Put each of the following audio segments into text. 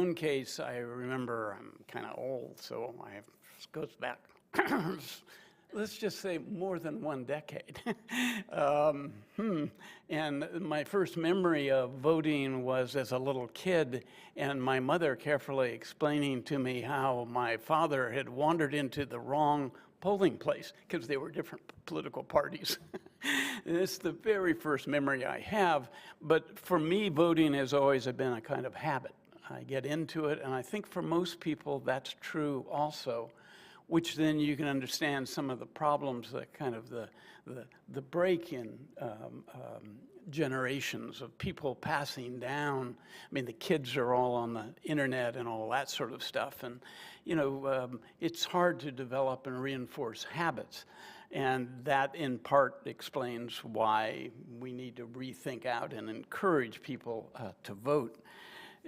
one case I remember, I'm kind of old, so this goes back, let's just say more than one decade. And my first memory of voting was as a little kid, and my mother carefully explaining to me how my father had wandered into the wrong polling place because they were different political parties. And it's the very first memory I have, but for me, voting has always been a kind of habit. I get into it, and I think for most people that's true also, which then you can understand some of the problems, that kind of the break in generations of people passing down. I mean, the kids are all on the internet and all that sort of stuff, and it's hard to develop and reinforce habits. And that in part explains why we need to rethink out and encourage people to vote.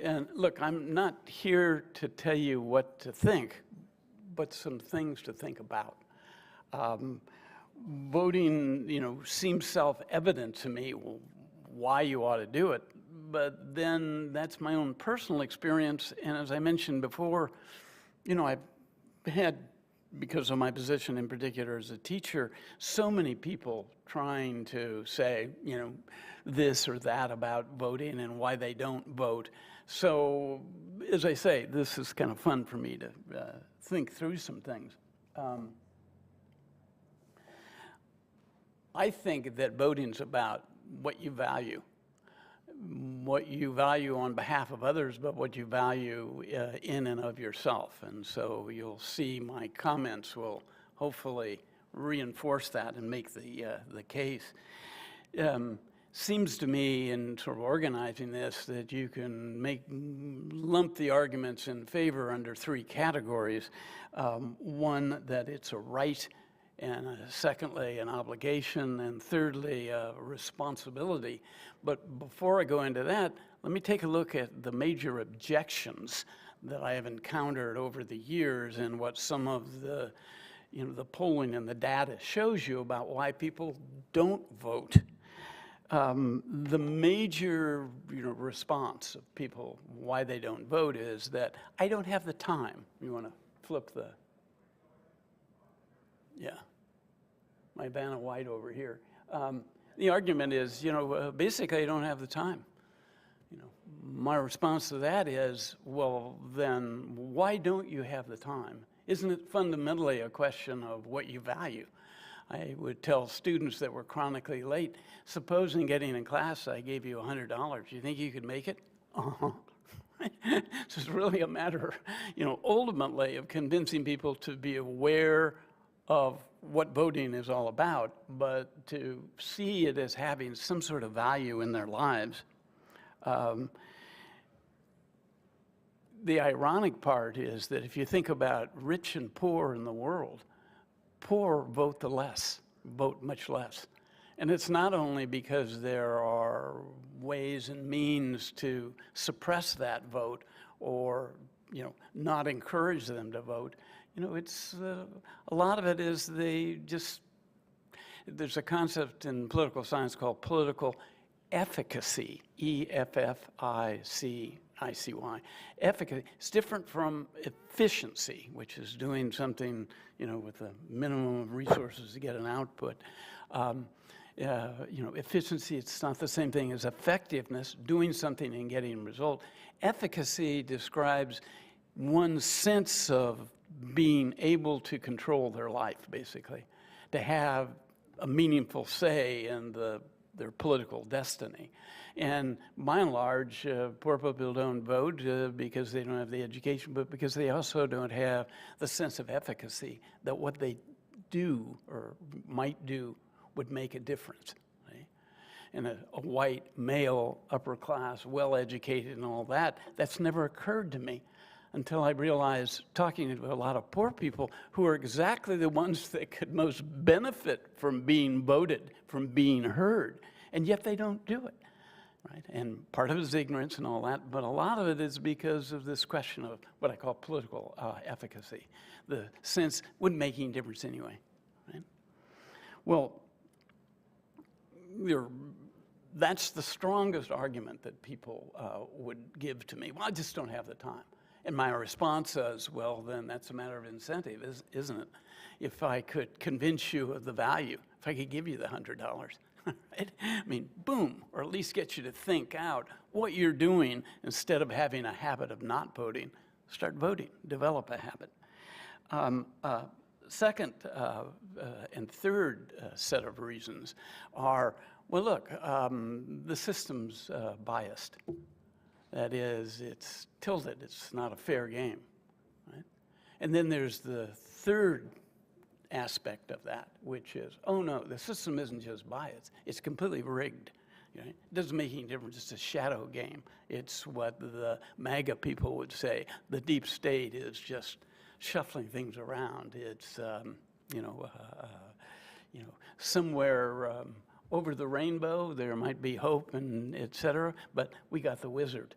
And look, I'm not here to tell you what to think, but some things to think about. Voting, seems self-evident to me, why you ought to do it, but then that's my own personal experience. And as I mentioned before, I've had, because of my position in particular as a teacher, so many people trying to say, this or that about voting and why they don't vote. So, as I say, this is kind of fun for me to think through some things. I think that voting's about what you value on behalf of others, but what you value in and of yourself. And so you'll see my comments will hopefully reinforce that and make the case. Seems to me, in sort of organizing this, that you can lump the arguments in favor under three categories. One, that it's a right, and secondly, an obligation, and thirdly, a responsibility. But before I go into that, let me take a look at the major objections that I have encountered over the years and what some of the polling and the data shows you about why people don't vote. The major response of people why they don't vote is that I don't have the time. You want to flip my Vanna White over here. The argument is, basically I don't have the time. My response to that is, well, then why don't you have the time? Isn't it fundamentally a question of what you value? I would tell students that were chronically late, supposing getting in class I gave you $100, you think you could make it? So it's really a matter, ultimately of convincing people to be aware of what voting is all about, but to see it as having some sort of value in their lives. The ironic part is that if you think about rich and poor in the world, poor vote much less. And it's not only because there are ways and means to suppress that vote or, not encourage them to vote. It's a lot of it is there's a concept in political science called political efficacy, E-F-F-I-C-I-C-Y. Efficacy. It's different from efficiency, which is doing something, with a minimum of resources to get an output. Efficiency, it's not the same thing as effectiveness, doing something and getting a result. Efficacy describes one's sense of being able to control their life, basically, to have a meaningful say in their political destiny. And by and large, poor people don't vote because they don't have the education, but because they also don't have the sense of efficacy that what they do or might do would make a difference. Right? And a white, male, upper class, well-educated and all that, that's never occurred to me until I realized, talking to a lot of poor people who are exactly the ones that could most benefit from being voted, from being heard, and yet they don't do it. Right? And part of it is ignorance and all that, but a lot of it is because of this question of what I call political efficacy, the sense would making a difference anyway. Right? Well, there are that's the strongest argument that people would give to me. Well, I just don't have the time. And my response is, well, then that's a matter of incentive, isn't it? If I could convince you of the value, if I could give you the $100, right? I mean, boom, or at least get you to think out what you're doing instead of having a habit of not voting. Start voting, develop a habit. Second and third set of reasons are, well, look, the system's biased. That is, it's tilted, it's not a fair game, right? And then there's the third aspect of that, which is, oh no, the system isn't just biased, it's completely rigged. You know? It doesn't make any difference, it's a shadow game. It's what the MAGA people would say, the deep state is just shuffling things around. It's, somewhere over the rainbow, there might be hope and et cetera, but we got the wizard.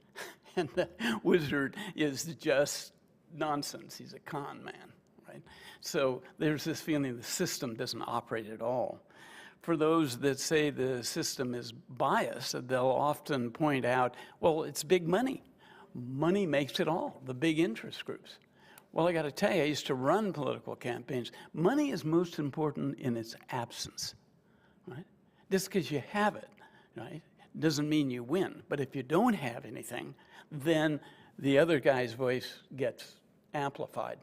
And the wizard is just nonsense. He's a con man, right? So there's this feeling the system doesn't operate at all. For those that say the system is biased, they'll often point out, well, it's big money. Money makes it all, the big interest groups. Well, I got to tell you, I used to run political campaigns. Money is most important in its absence, right? Just because you have it, right, doesn't mean you win. But if you don't have anything, then the other guy's voice gets amplified,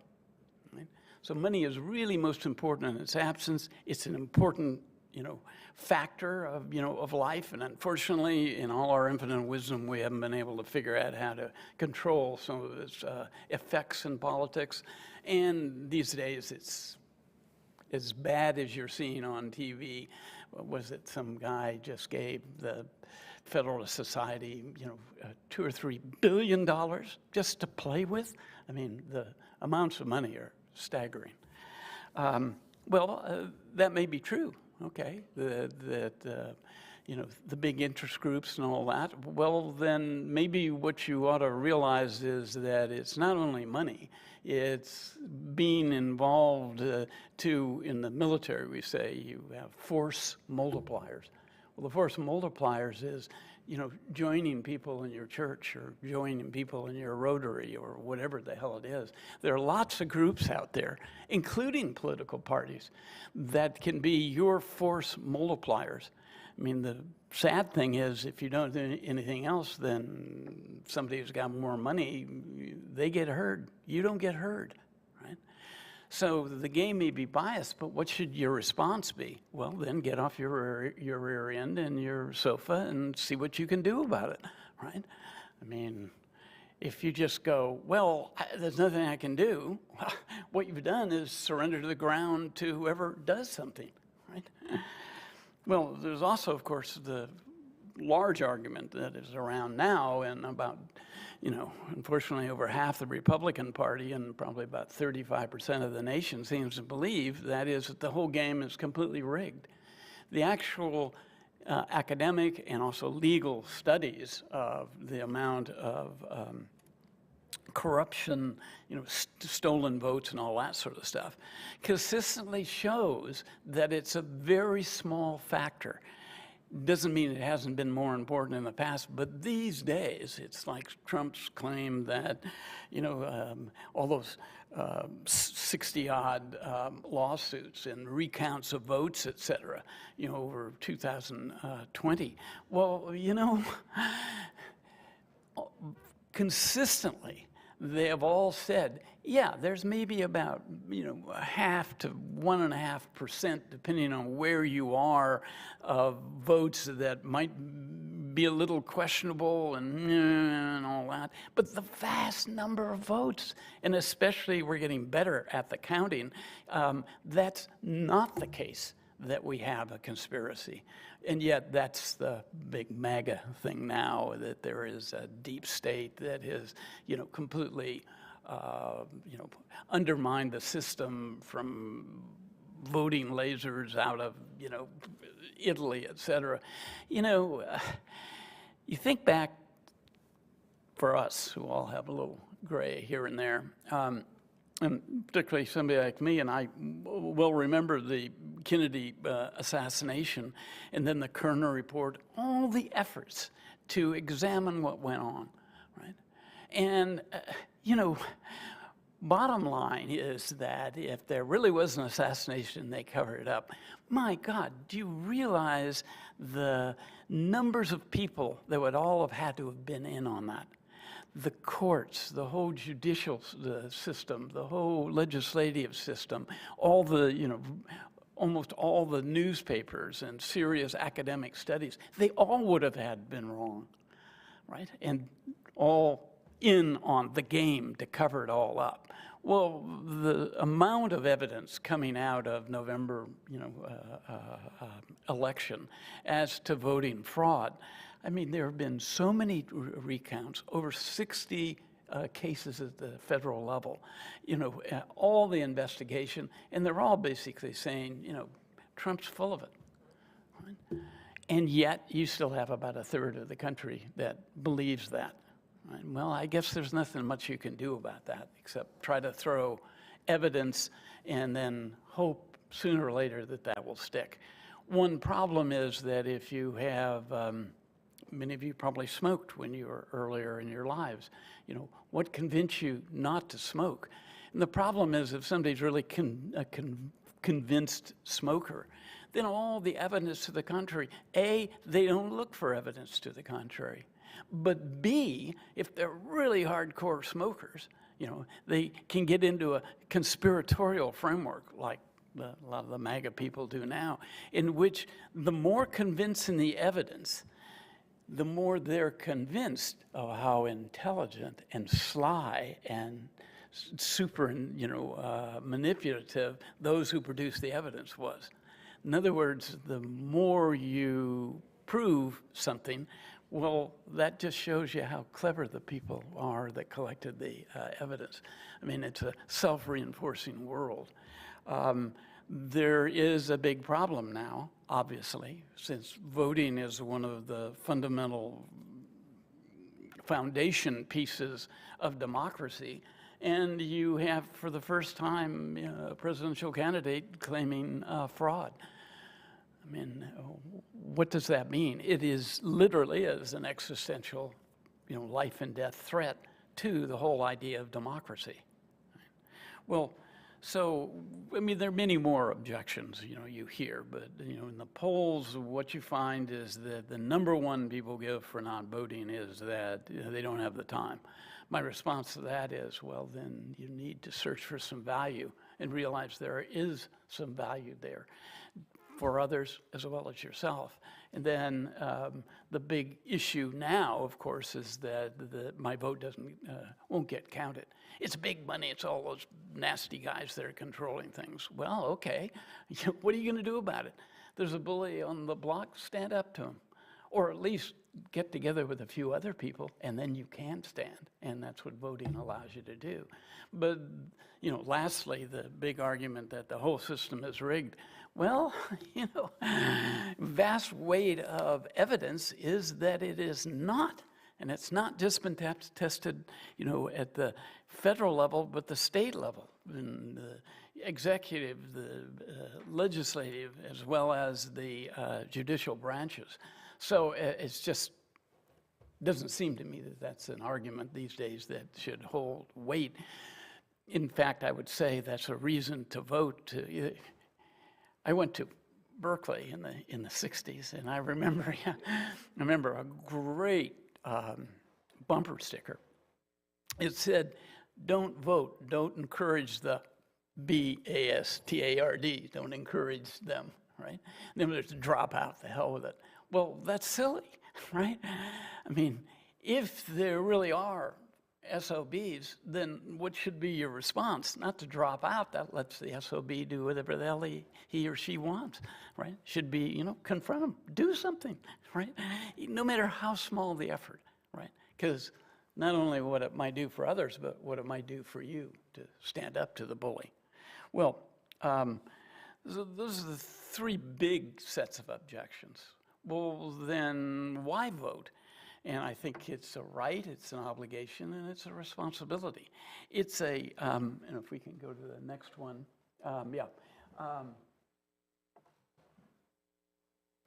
right? So money is really most important in its absence. It's an important, factor of life. And unfortunately, in all our infinite wisdom, we haven't been able to figure out how to control some of its effects in politics. And these days, it's as bad as you're seeing on TV. Was it some guy just gave the Federalist Society, $2 or $3 billion just to play with? I mean, the amounts of money are staggering. That may be true. Okay, the big interest groups and all that. Well, then maybe what you ought to realize is that it's not only money, it's being involved in the military, we say, you have force multipliers. Well, the force multipliers is, joining people in your church or joining people in your Rotary or whatever the hell it is. There are lots of groups out there, including political parties, that can be your force multipliers. I mean, the sad thing is if you don't do anything else, then somebody who's got more money, they get heard. You don't get heard, right? So the game may be biased, but what should your response be? Well, then get off your rear end and your sofa and see what you can do about it, right? I mean, if you just go, well, there's nothing I can do, what you've done is surrender to the ground to whoever does something, right? Well, there's also, of course, the large argument that is around now, and about, unfortunately over half the Republican Party and probably about 35% of the nation seems to believe, that is that the whole game is completely rigged. The actual academic and also legal studies of the amount of corruption, stolen votes and all that sort of stuff, consistently shows that it's a very small factor. Doesn't mean it hasn't been more important in the past, but these days, it's like Trump's claim that, all those 60-odd lawsuits and recounts of votes, et cetera, over 2020. Well, consistently, they have all said, yeah, there's maybe about, 0.5 to 1.5%, depending on where you are, of votes that might be a little questionable and all that. But the vast number of votes, and especially we're getting better at the counting, that's not the case that we have a conspiracy. And yet that's the big MAGA thing now, that there is a deep state that is, completely, undermined the system from voting lasers out of, Italy, et cetera. You think back, for us who all have a little gray here and there, and particularly somebody like me, and I well remember the Kennedy assassination, and then the Kerner report, all the efforts to examine what went on, right? And, bottom line is that if there really was an assassination, they covered it up. My God, do you realize the numbers of people that would all have had to have been in on that? The courts, the whole judicial system, the whole legislative system, all the, almost all the newspapers and serious academic studies, they all would have had been wrong, right? And all in on the game to cover it all up. Well, the amount of evidence coming out of November, election as to voting fraud, I mean, there have been so many recounts, over 60 cases at the federal level, all the investigation, and they're all basically saying, Trump's full of it. Right? And yet, you still have about a third of the country that believes that. Right? Well, I guess there's nothing much you can do about that except try to throw evidence and then hope sooner or later that that will stick. One problem is that if you have, many of you probably smoked when you were earlier in your lives, what convinced you not to smoke? And the problem is if somebody's really a convinced smoker, then all the evidence to the contrary, A, they don't look for evidence to the contrary. But B, if they're really hardcore smokers, they can get into a conspiratorial framework like a lot of the MAGA people do now, in which the more convincing the evidence, the more they're convinced of how intelligent and sly and super, manipulative those who produced the evidence was. In other words, the more you prove something, well, that just shows you how clever the people are that collected the evidence. I mean, it's a self-reinforcing world. There is a big problem now, obviously, since voting is one of the fundamental foundation pieces of democracy. And you have, for the first time, a presidential candidate claiming fraud. I mean, what does that mean? It is literally as an existential, life and death threat to the whole idea of democracy. Well, so, I mean, there are many more objections, you hear, but, in the polls, what you find is that the number one people give for not voting is that they don't have the time. My response to that is, well, then you need to search for some value and realize there is some value there for others as well as yourself. And then the big issue now, of course, is that my vote won't get counted. It's big money. It's all those nasty guys that are controlling things. Well, okay. What are you going to do about it? There's a bully on the block. Stand up to him. Or at least get together with a few other people, and then you can stand. And that's what voting allows you to do. But, lastly, the big argument that the whole system is rigged. Well, vast weight of evidence is that it is not. And it's not just been tested, at the federal level, but the state level, and the executive, the legislative, as well as the judicial branches. So it's just doesn't seem to me that that's an argument these days that should hold weight. In fact, I would say that's a reason to vote. I went to Berkeley in the 60s, and I remember a great bumper sticker. It said, "Don't vote, don't encourage the BASTARD, don't encourage them," right? And then there's drop out, the hell with it. Well, that's silly, right? I mean, if there really are SOBs, then what should be your response? Not to drop out. That lets the SOB do whatever the hell he or she wants, right? Should be, confront them, do something, right? No matter how small the effort, right? Because not only what it might do for others, but what it might do for you to stand up to the bully. Well, those are the three big sets of objections. Well, then why vote? And I think it's a right, it's an obligation, and it's a responsibility. It's a, and if we can go to the next one,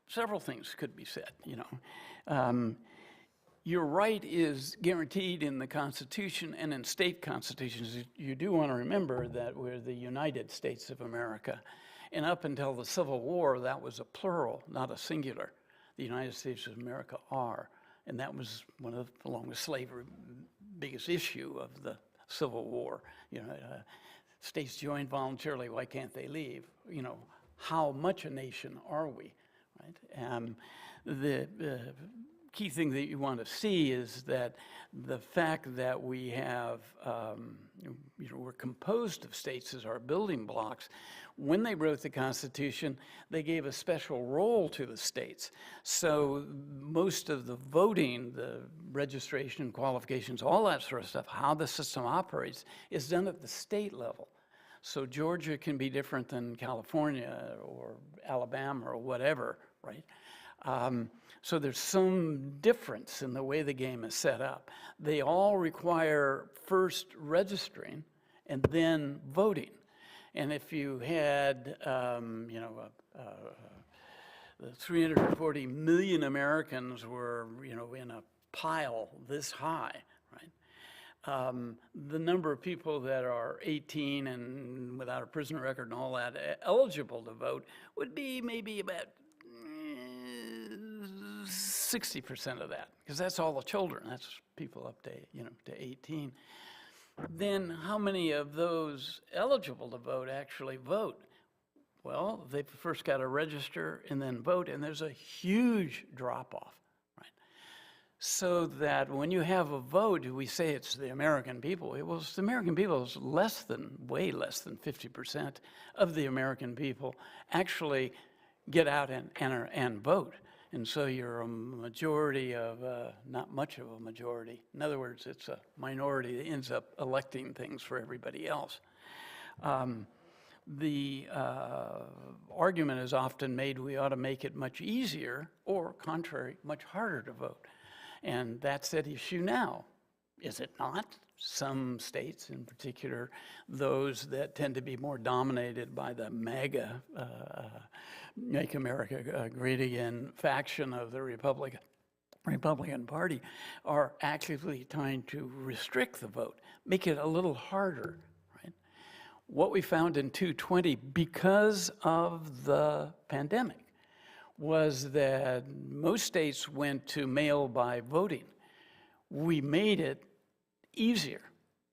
several things could be said, you know. Your right is guaranteed in the Constitution and in state constitutions. You do want to remember that we're the United States of America. And up until the Civil War, that was a plural, not a singular. The United States of America are. And that was one of, along with slavery, biggest issue of the Civil War. You know, states joined voluntarily, why can't they leave? You know, how much a nation are we, right? The key thing that you want to see is that the fact that we have, you know, we're composed of states as our building blocks. When they wrote the Constitution, they gave a special role to the states. So most of the voting, the registration, qualifications, all that sort of stuff, how the system operates, is done at the state level. So Georgia can be different than California or Alabama or whatever, right? So there's some difference in the way the game is set up. They all require first registering and then voting. And if you had, you know, 340 million Americans were, you know, in a pile this high, right? The number of people that are 18 and without a prison record and all that eligible to vote would be maybe about 60% of that, because that's all the children. That's people up to, you know, to 18. Then how many of those eligible to vote actually vote? Well, they first got to register and then vote, and there's a huge drop-off, right? So that when you have a vote, we say it's the American people. Well, it's the American people is less than, way less than 50% of the American people actually get out and vote. And so you're a majority of, not much of a majority. In other words, it's a minority that ends up electing things for everybody else. The argument is often made we ought to make it much easier, or contrary, much harder to vote. And that's at issue now, is it not? Some states, in particular, those that tend to be more dominated by the MAGA, Make America Great Again faction of the Republican Party, are actively trying to restrict the vote, make it a little harder, right? What we found in 2020, because of the pandemic, was that most states went to mail by voting. We made it easier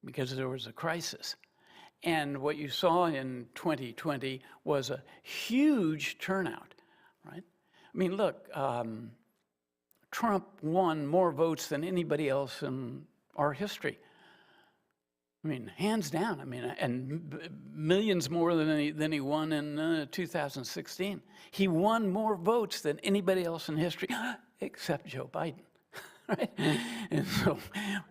because there was a crisis. And what you saw in 2020 was a huge turnout, right? I mean, look, Trump won more votes than anybody else in our history. I mean, hands down. I mean, and millions more than he won in 2016. He won more votes than anybody else in history, except Joe Biden. Right? And so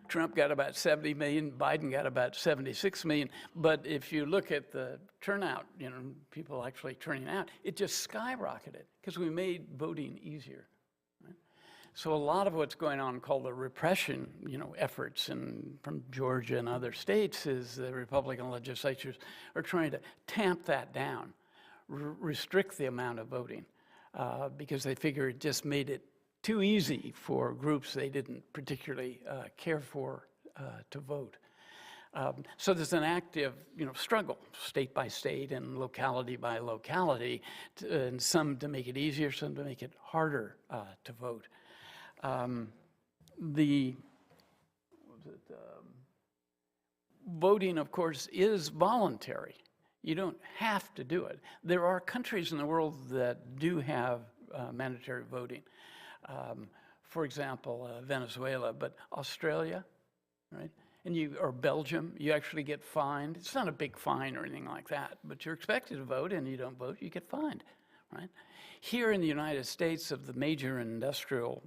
Trump got about 70 million, Biden got about 76 million. But if you look at the turnout, you know, people actually turning out, it just skyrocketed because we made voting easier. Right? So a lot of what's going on called the repression, you know, efforts from Georgia and other states is the Republican legislatures are trying to tamp that down, restrict the amount of voting because they figure it just made it too easy for groups they didn't particularly care for to vote. So there's an active, you know, struggle, state by state and locality by locality, and some to make it easier, some to make it harder to vote. Voting, of course, is voluntary. You don't have to do it. There are countries in the world that do have mandatory voting. For example, Venezuela, but Australia, right? Or Belgium, you actually get fined. It's not a big fine or anything like that, but you're expected to vote, and you don't vote, you get fined, right? Here in the United States, of the major industrial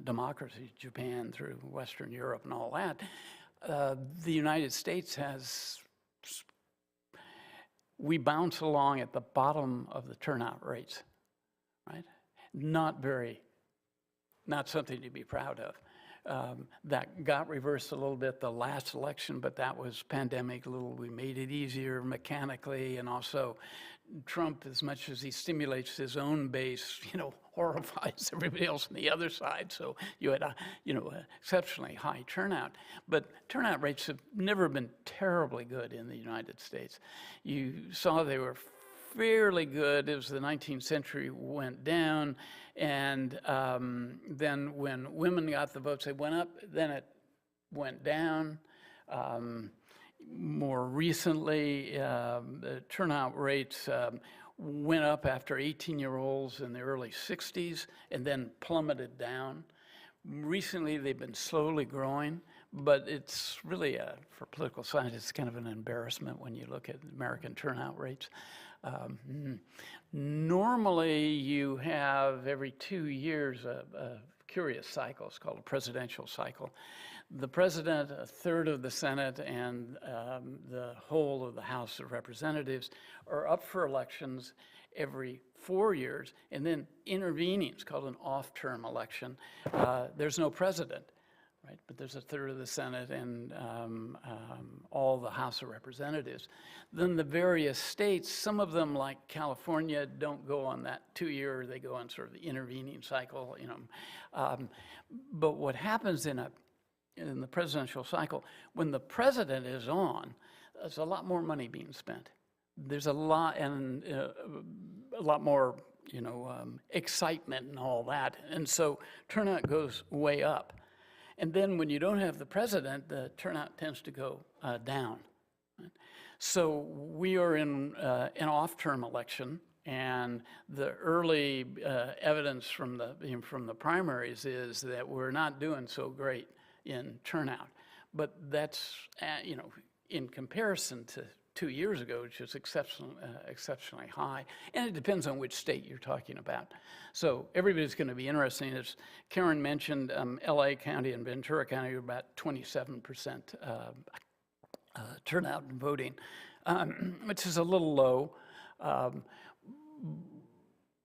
democracies, Japan through Western Europe and all that, the United States we bounce along at the bottom of the turnout rates, right? Not very not something to be proud of. That got reversed a little bit the last election, but that was pandemic. We made it easier mechanically, and also Trump, as much as he stimulates his own base, horrifies everybody else on the other side. So you had a, exceptionally high turnout. But turnout rates have never been terribly good in the United States. You saw they were fairly good as the 19th century went down, and then when women got the votes, they went up, then it went down. More recently, the turnout rates went up after 18-year-olds in the early 60s and then plummeted down. Recently, they've been slowly growing, but it's really, for political science, it's kind of an embarrassment when you look at American turnout rates. Normally, you have every 2 years a curious cycle. It's called a presidential cycle. The president, a third of the Senate, and the whole of the House of Representatives are up for elections every 4 years, and then intervening, it's called an off-term election. There's no president, right? But there's a third of the Senate and all the House of Representatives. Then the various states, some of them like California don't go on that 2-year, they go on sort of the intervening cycle, But what happens in the presidential cycle, when the president is on, there's a lot more money being spent. There's a lot, and a lot more, excitement and all that. And so turnout goes way up. And then when you don't have the president, the turnout tends to go down. Right? So we are in an off-term election, and the early evidence from the primaries is that we're not doing so great in turnout. But that's, in comparison to 2 years ago, which is exceptionally high. And it depends on which state you're talking about. So everybody's going to be interesting. As Karen mentioned, LA County and Ventura County are about 27% turnout in voting, which is a little low.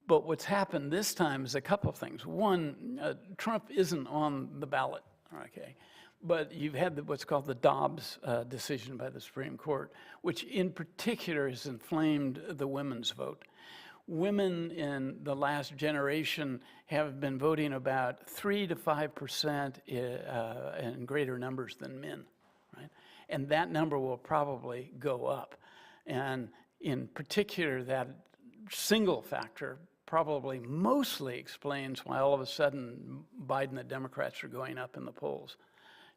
But what's happened this time is a couple of things. One, Trump isn't on the ballot. Okay, but you've had what's called the Dobbs decision by the Supreme Court, which in particular has inflamed the women's vote. Women in the last generation have been voting about 3 to 5% in greater numbers than men, right? And that number will probably go up. And in particular, that single factor probably mostly explains why all of a sudden Biden and the Democrats are going up in the polls,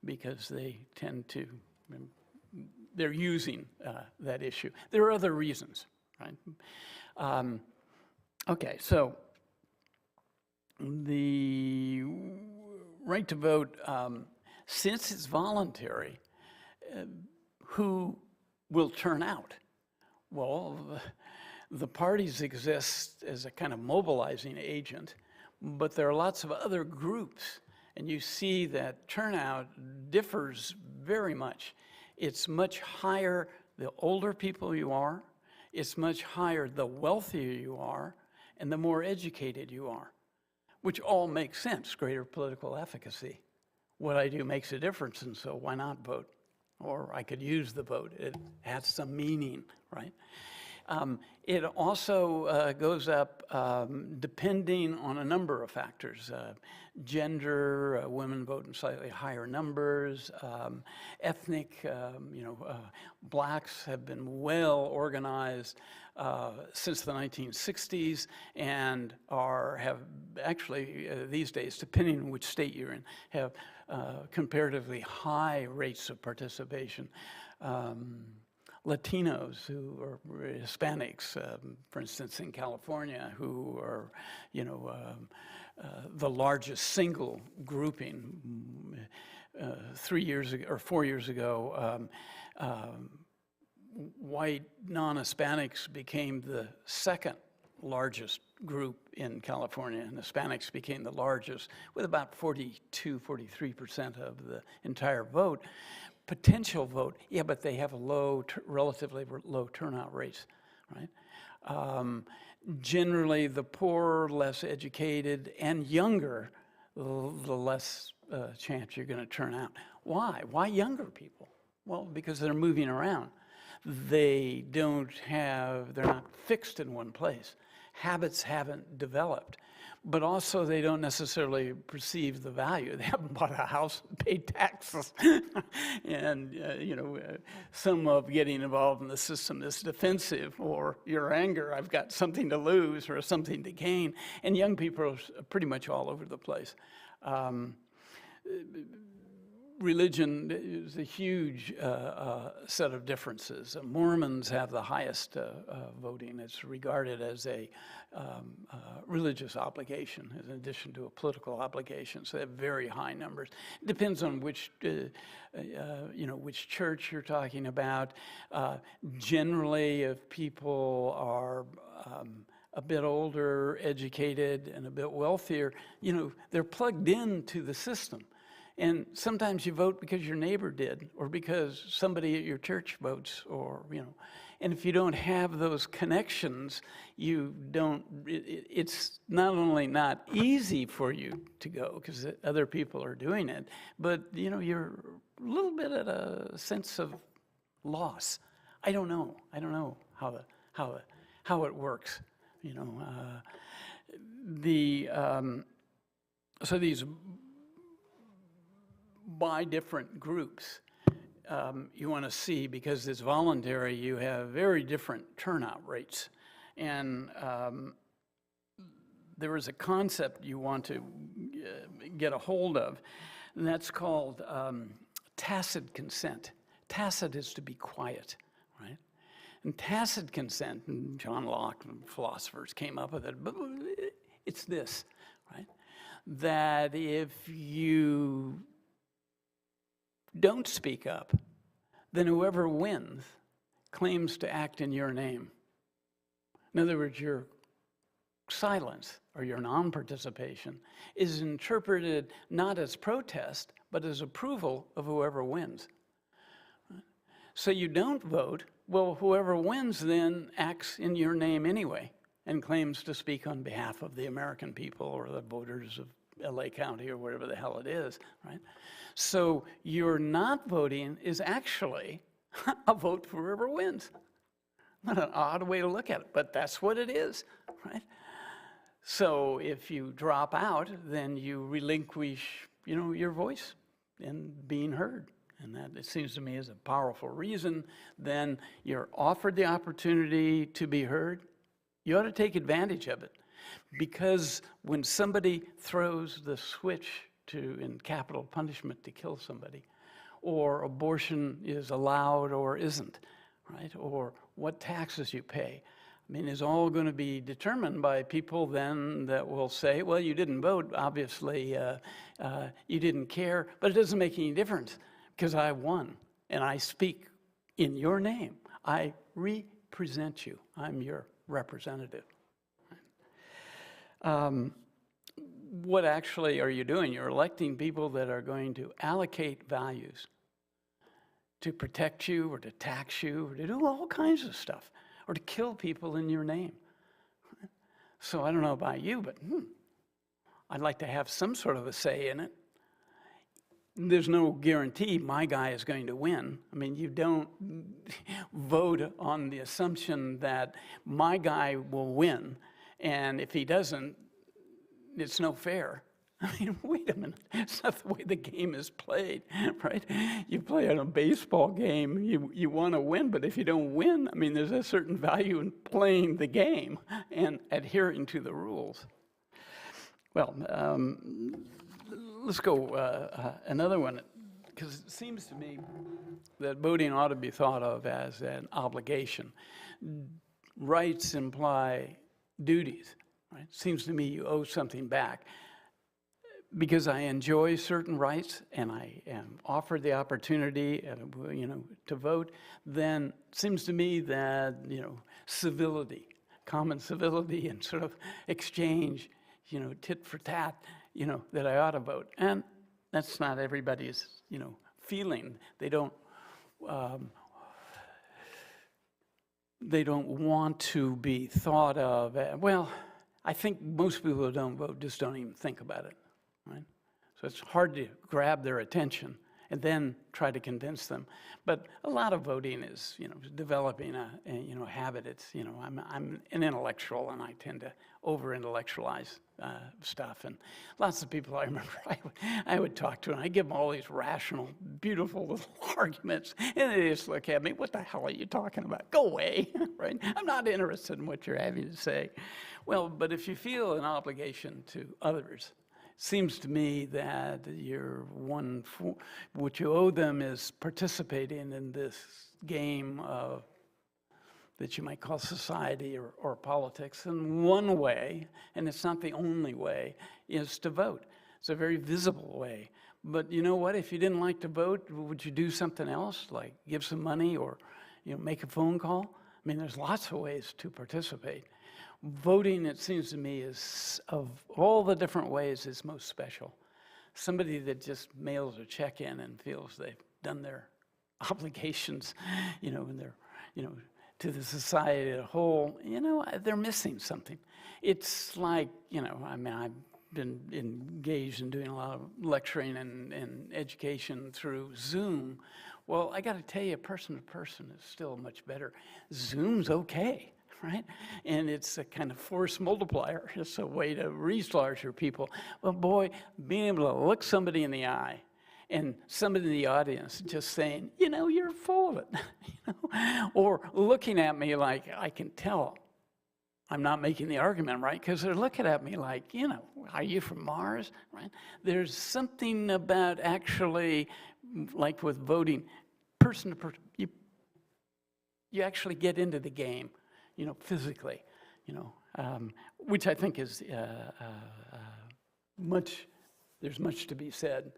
because they tend to, they're using that issue. There are other reasons, right? Okay, so the right to vote, since it's voluntary, who will turn out? Well, the parties exist as a kind of mobilizing agent, but there are lots of other groups, and you see that turnout differs very much. It's much higher the older people you are, it's much higher the wealthier you are, and the more educated you are, which all makes sense, greater political efficacy. What I do makes a difference, and so why not vote? Or I could use the vote. It has some meaning, right? It also goes up depending on a number of factors. Gender, women vote in slightly higher numbers. Ethnic, blacks have been well organized since the 1960s and have actually, these days, depending on which state you're in, have comparatively high rates of participation. Latinos who are Hispanics, for instance, in California, who are, the largest single grouping. 3 years ago or 4 years ago, white non-Hispanics became the second largest group in California, and Hispanics became the largest with about 42, 43% of the entire vote. Potential vote, yeah, but they have relatively low turnout rates, right? Generally, the poor, less educated, and younger the less chance you're going to turn out. Why? Why younger people? Well, because they're moving around. They're not fixed in one place. Habits haven't developed. But also they don't necessarily perceive the value. They haven't bought a house, paid taxes. And, some of getting involved in the system is defensive, or your anger, I've got something to lose or something to gain. And young people are pretty much all over the place. Religion is a huge set of differences. Mormons have the highest voting. It's regarded as a religious obligation in addition to a political obligation. So they have very high numbers. It depends on which church you're talking about. Generally, if people are a bit older, educated, and a bit wealthier, they're plugged into the system. And sometimes you vote because your neighbor did, or because somebody at your church votes, and if you don't have those connections, it's not only not easy for you to go because other people are doing it, but, you're a little bit at a sense of loss. I don't know how it works, so these by different groups you want to see, because it's voluntary, you have very different turnout rates. And there is a concept you want to get a hold of, and that's called tacit consent. Tacit is to be quiet, right? And tacit consent, and John Locke and philosophers came up with it, but it's this, right? That if you don't speak up, then whoever wins claims to act in your name. In other words, your silence or your non-participation is interpreted not as protest, but as approval of whoever wins. So you don't vote, well, whoever wins then acts in your name anyway and claims to speak on behalf of the American people or the voters of LA County or whatever the hell it is, right? So your not voting is actually a vote for whoever wins. Not an odd way to look at it, but that's what it is, right? So if you drop out, then you relinquish, your voice in being heard. And that, it seems to me, is a powerful reason. Then you're offered the opportunity to be heard. You ought to take advantage of it. Because when somebody throws the switch in capital punishment to kill somebody, or abortion is allowed or isn't, right? Or what taxes you pay, is all going to be determined by people then that will say, well, you didn't vote, obviously you didn't care, but it doesn't make any difference because I won and I speak in your name. I represent you. I'm your representative. What actually are you doing? You're electing people that are going to allocate values to protect you or to tax you or to do all kinds of stuff or to kill people in your name. So I don't know about you, but I'd like to have some sort of a say in it. There's no guarantee my guy is going to win. You don't vote on the assumption that my guy will win. And if he doesn't, it's no fair. Wait a minute. It's not the way the game is played, right? You play in a baseball game, you want to win, but if you don't win, there's a certain value in playing the game and adhering to the rules. Well, let's go another one, because it seems to me that voting ought to be thought of as an obligation. Rights imply duties, right? Seems to me you owe something back. Because I enjoy certain rights and I am offered the opportunity, to vote, then it seems to me that, civility, common civility and sort of exchange, tit for tat, that I ought to vote. And that's not everybody's, feeling. They don't want to be thought of, well, I think most people who don't vote just don't even think about it. right? So it's hard to grab their attention and then try to convince them. But a lot of voting is, developing a habit. It's, I'm an intellectual, and I tend to over-intellectualize stuff. And lots of people I remember I would talk to, and I give them all these rational, beautiful little arguments, and they just look at me, what the hell are you talking about? Go away, right? I'm not interested in what you're having to say. Well, but if you feel an obligation to others, seems to me that what you owe them is participating in this game of that you might call society or politics. And one way, and it's not the only way, is to vote. It's a very visible way. But you know what? If you didn't like to vote, would you do something else, like give some money or make a phone call? I mean, there's lots of ways to participate. Voting, it seems to me, is, of all the different ways, is most special. Somebody that just mails a check in and feels they've done their obligations, and they're, to the society as a whole, they're missing something. It's like, I've been engaged in doing a lot of lecturing and education through Zoom. Well, I got to tell you, person to person is still much better. Zoom's okay. Right? And it's a kind of force multiplier. It's a way to reach larger people. Well, boy, being able to look somebody in the eye and somebody in the audience just saying, you're full of it, or looking at me like I can tell I'm not making the argument right because they're looking at me like, are you from Mars? Right? There's something about actually, like with voting, person to person, you actually get into the game. Physically, which I think is there's much to be said.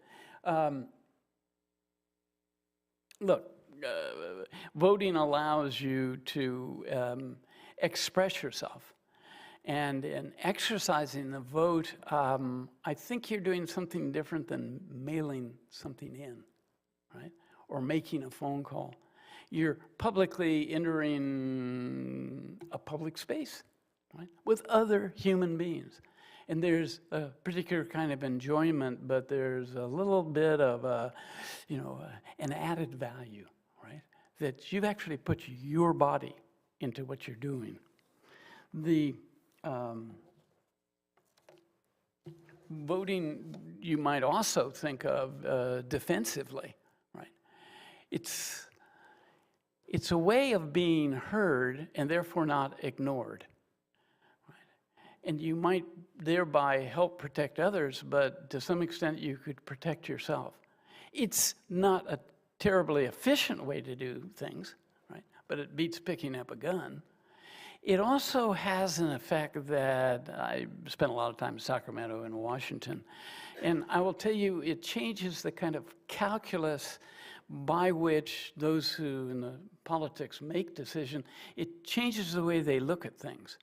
Look, voting allows you to express yourself. And in exercising the vote, I think you're doing something different than mailing something in, right? Or making a phone call. You're publicly entering a public space, right, with other human beings. And there's a particular kind of enjoyment, but there's a little bit of an added value, right, that you've actually put your body into what you're doing. The voting, you might also think of defensively, right? It's a way of being heard and therefore not ignored. Right? And you might thereby help protect others, but to some extent you could protect yourself. It's not a terribly efficient way to do things, right? But it beats picking up a gun. It also has an effect that I spent a lot of time in Sacramento and Washington, and I will tell you, it changes the kind of calculus by which those who in the politics make decisions, it changes the way they look at things,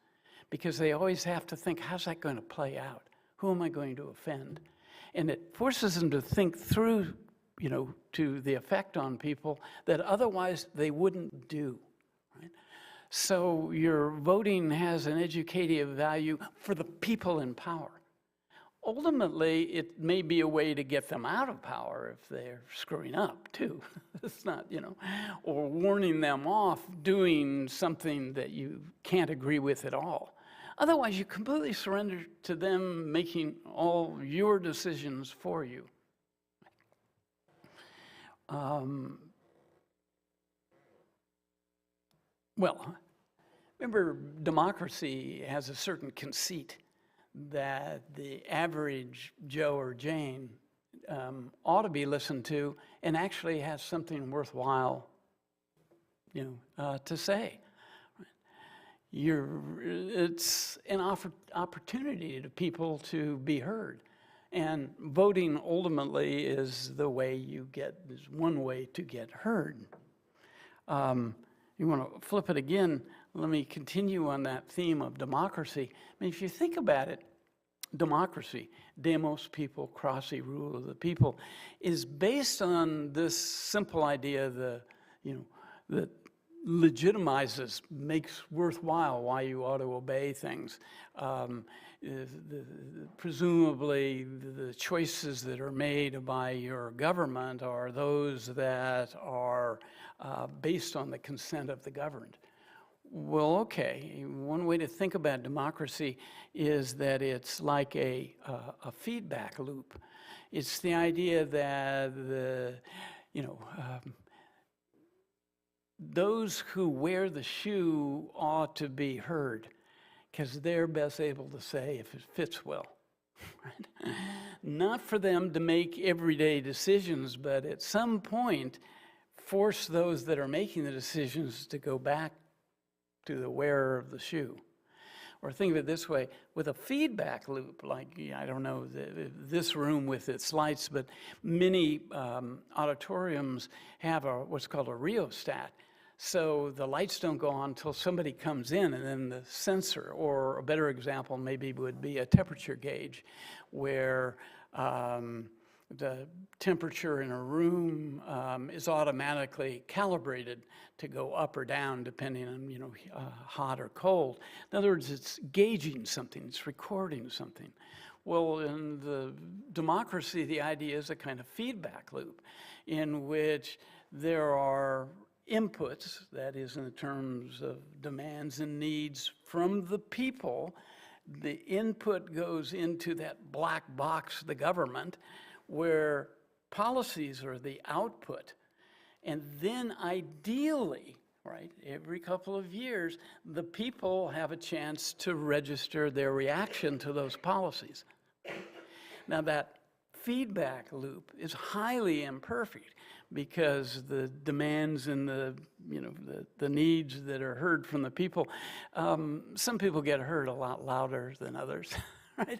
because they always have to think, how's that going to play out? Who am I going to offend? And it forces them to think through, to the effect on people that otherwise they wouldn't do. Right? So your voting has an educative value for the people in power. Ultimately, it may be a way to get them out of power if they're screwing up, too. It's not, or warning them off doing something that you can't agree with at all. Otherwise, you completely surrender to them making all your decisions for you. Well, remember, democracy has a certain conceit that the average Joe or Jane ought to be listened to and actually has something worthwhile, to say. It's an opportunity to people to be heard, and voting ultimately is one way to get heard. You want to flip it again? Let me continue on that theme of democracy. I mean, if you think about it, democracy, demos, people, crassy, rule of the people, is based on this simple idea that legitimizes, makes worthwhile why you ought to obey things. Presumably, the choices that are made by your government are those that are based on the consent of the governed. Well, okay, one way to think about democracy is that it's like a feedback loop. It's the idea that those who wear the shoe ought to be heard because they're best able to say if it fits well. Right? Not for them to make everyday decisions, but at some point force those that are making the decisions to go back to the wearer of the shoe. Or think of it this way, with a feedback loop, like, I don't know, this room with its lights, but many auditoriums have what's called a rheostat. So the lights don't go on until somebody comes in, and then the sensor, or a better example maybe would be a temperature gauge, where the temperature in a room is automatically calibrated to go up or down depending on, hot or cold. In other words, it's gauging something, it's recording something. Well, in the democracy, the idea is a kind of feedback loop in which there are inputs, that is in terms of demands and needs from the people. The input goes into that black box, the government, where policies are the output. And then ideally, right, every couple of years, the people have a chance to register their reaction to those policies. Now that feedback loop is highly imperfect because the demands and the needs that are heard from the people, some people get heard a lot louder than others. Right?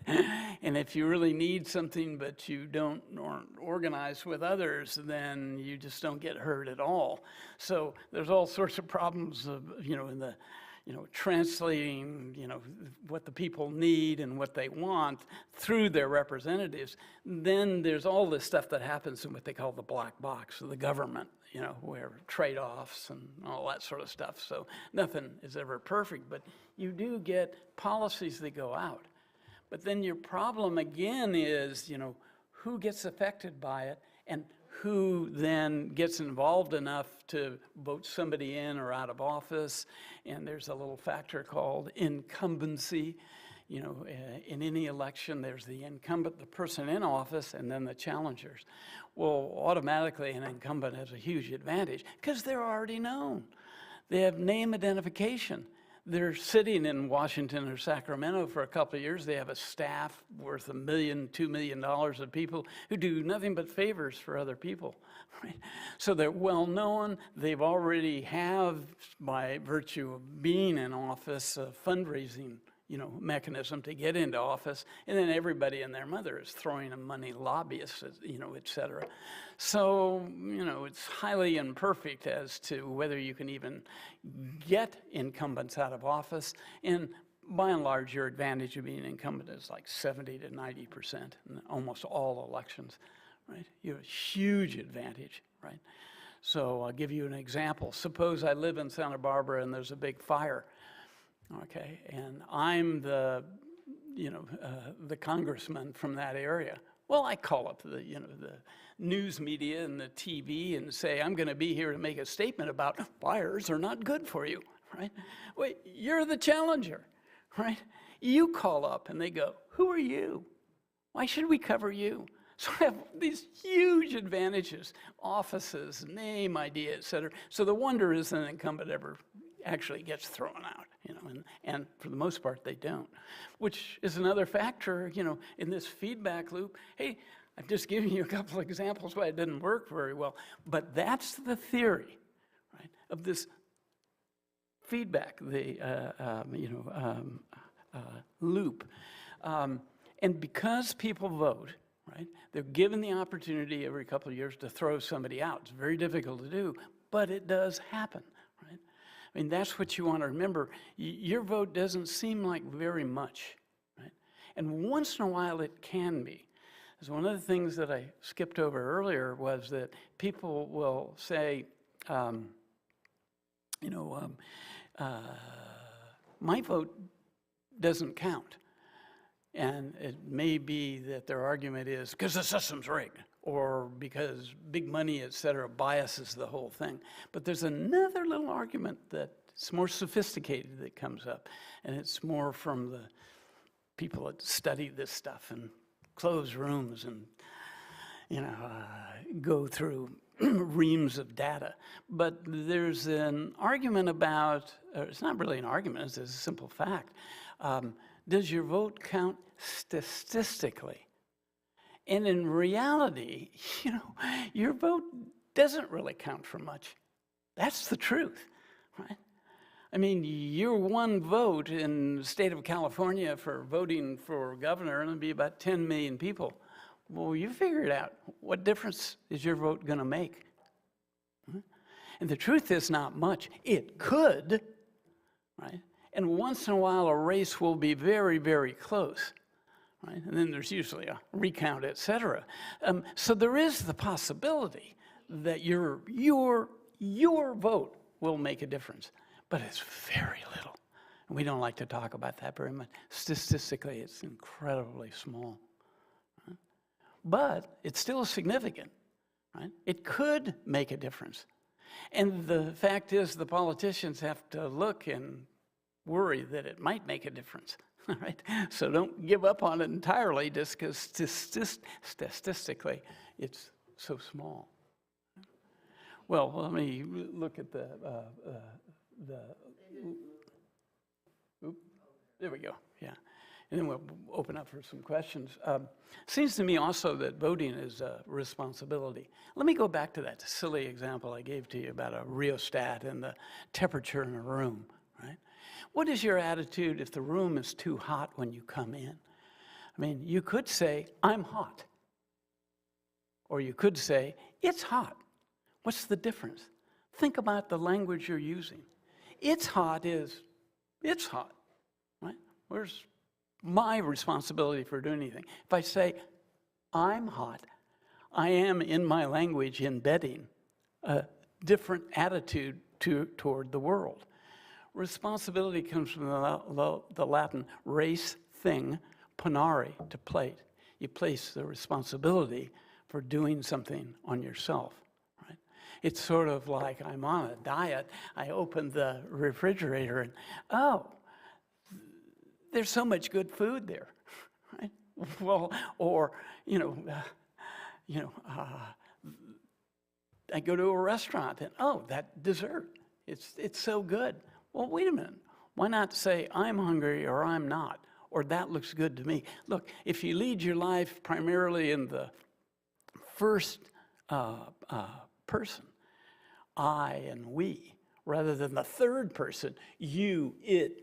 And if you really need something but you aren't organized with others, then you just don't get heard at all. So there's all sorts of problems of, in the, translating, what the people need and what they want through their representatives. Then there's all this stuff that happens in what they call the black box of the government, where trade-offs and all that sort of stuff. So nothing is ever perfect, but you do get policies that go out. But then your problem again is, who gets affected by it and who then gets involved enough to vote somebody in or out of office. And there's a little factor called incumbency. In any election, there's the incumbent, the person in office, and then the challengers. Well, automatically an incumbent has a huge advantage because they're already known. They have name identification. They're sitting in Washington or Sacramento for a couple of years. They have a staff worth $1 million, $2 million of people who do nothing but favors for other people. Right? So they're well known. They've already have, by virtue of being in office, a fundraising mechanism to get into office, and then everybody and their mother is throwing them money, lobbyists, et cetera. So, it's highly imperfect as to whether you can even get incumbents out of office, and by and large, your advantage of being an incumbent is like 70 to 90% in almost all elections, right? You have a huge advantage, right? So I'll give you an example. Suppose I live in Santa Barbara and there's a big fire. Okay, and I'm the congressman from that area. Well, I call up the news media and the TV and say, I'm going to be here to make a statement about fires are not good for you, right? Wait, you're the challenger, right? You call up and they go, who are you? Why should we cover you? So I have these huge advantages, offices, name, idea, et cetera. So the wonder is an incumbent ever actually gets thrown out, and for the most part they don't, which is another factor, in this feedback loop. Hey, I've just given you a couple of examples why it didn't work very well, but that's the theory, right, of this feedback, the loop, and because people vote, right, they're given the opportunity every couple of years to throw somebody out. It's very difficult to do, but it does happen. I mean, that's what you want to remember. Your vote doesn't seem like very much, right? And once in a while it can be. Because one of the things that I skipped over earlier was that people will say, you know, my vote doesn't count. And it may be that their argument is because the system's rigged, or because big money, et cetera, biases the whole thing. But there's another little argument that's more sophisticated that comes up, and it's more from the people that study this stuff in closed rooms and, you know, go through reams of data. But there's an argument about, or it's not really an argument, it's a simple fact. Does your vote count statistically? And in reality, you know, your vote doesn't really count for much. That's the truth, right? I mean, your one vote in the state of California for voting for governor, and it'll be about 10 million people. Well, you figure it out. What difference is your vote going to make? And the truth is not much. It could, right? And once in a while, a race will be very, very close, right? And then there's usually a recount, et cetera. So there is the possibility that your vote will make a difference, but it's very little. And we don't like to talk about that very much. Statistically, it's incredibly small. Right? But it's still significant, right? It could make a difference. And the fact is, the politicians have to look and worry that it might make a difference, right? So don't give up on it entirely just because statistically it's so small. Well, let me look at there we go, yeah. And then we'll open up for some questions. Seems to me also that voting is a responsibility. Let me go back to that silly example I gave to you about a rheostat and the temperature in a room, right? What is your attitude if the room is too hot when you come in? I mean, you could say, I'm hot. Or you could say, it's hot. What's the difference? Think about the language you're using. It's hot is, it's hot, right? Where's my responsibility for doing anything? If I say, I'm hot, I am in my language embedding a different attitude toward the world. Responsibility comes from the Latin res thing, ponere, to plate. You place the responsibility for doing something on yourself, right? It's sort of like I'm on a diet. I open the refrigerator and, oh, there's so much good food there, right? Well, or, I go to a restaurant and, oh, that dessert, it's so good. Well, wait a minute. Why not say, I'm hungry or I'm not, or that looks good to me? Look, if you lead your life primarily in the first person, I and we, rather than the third person, you, it,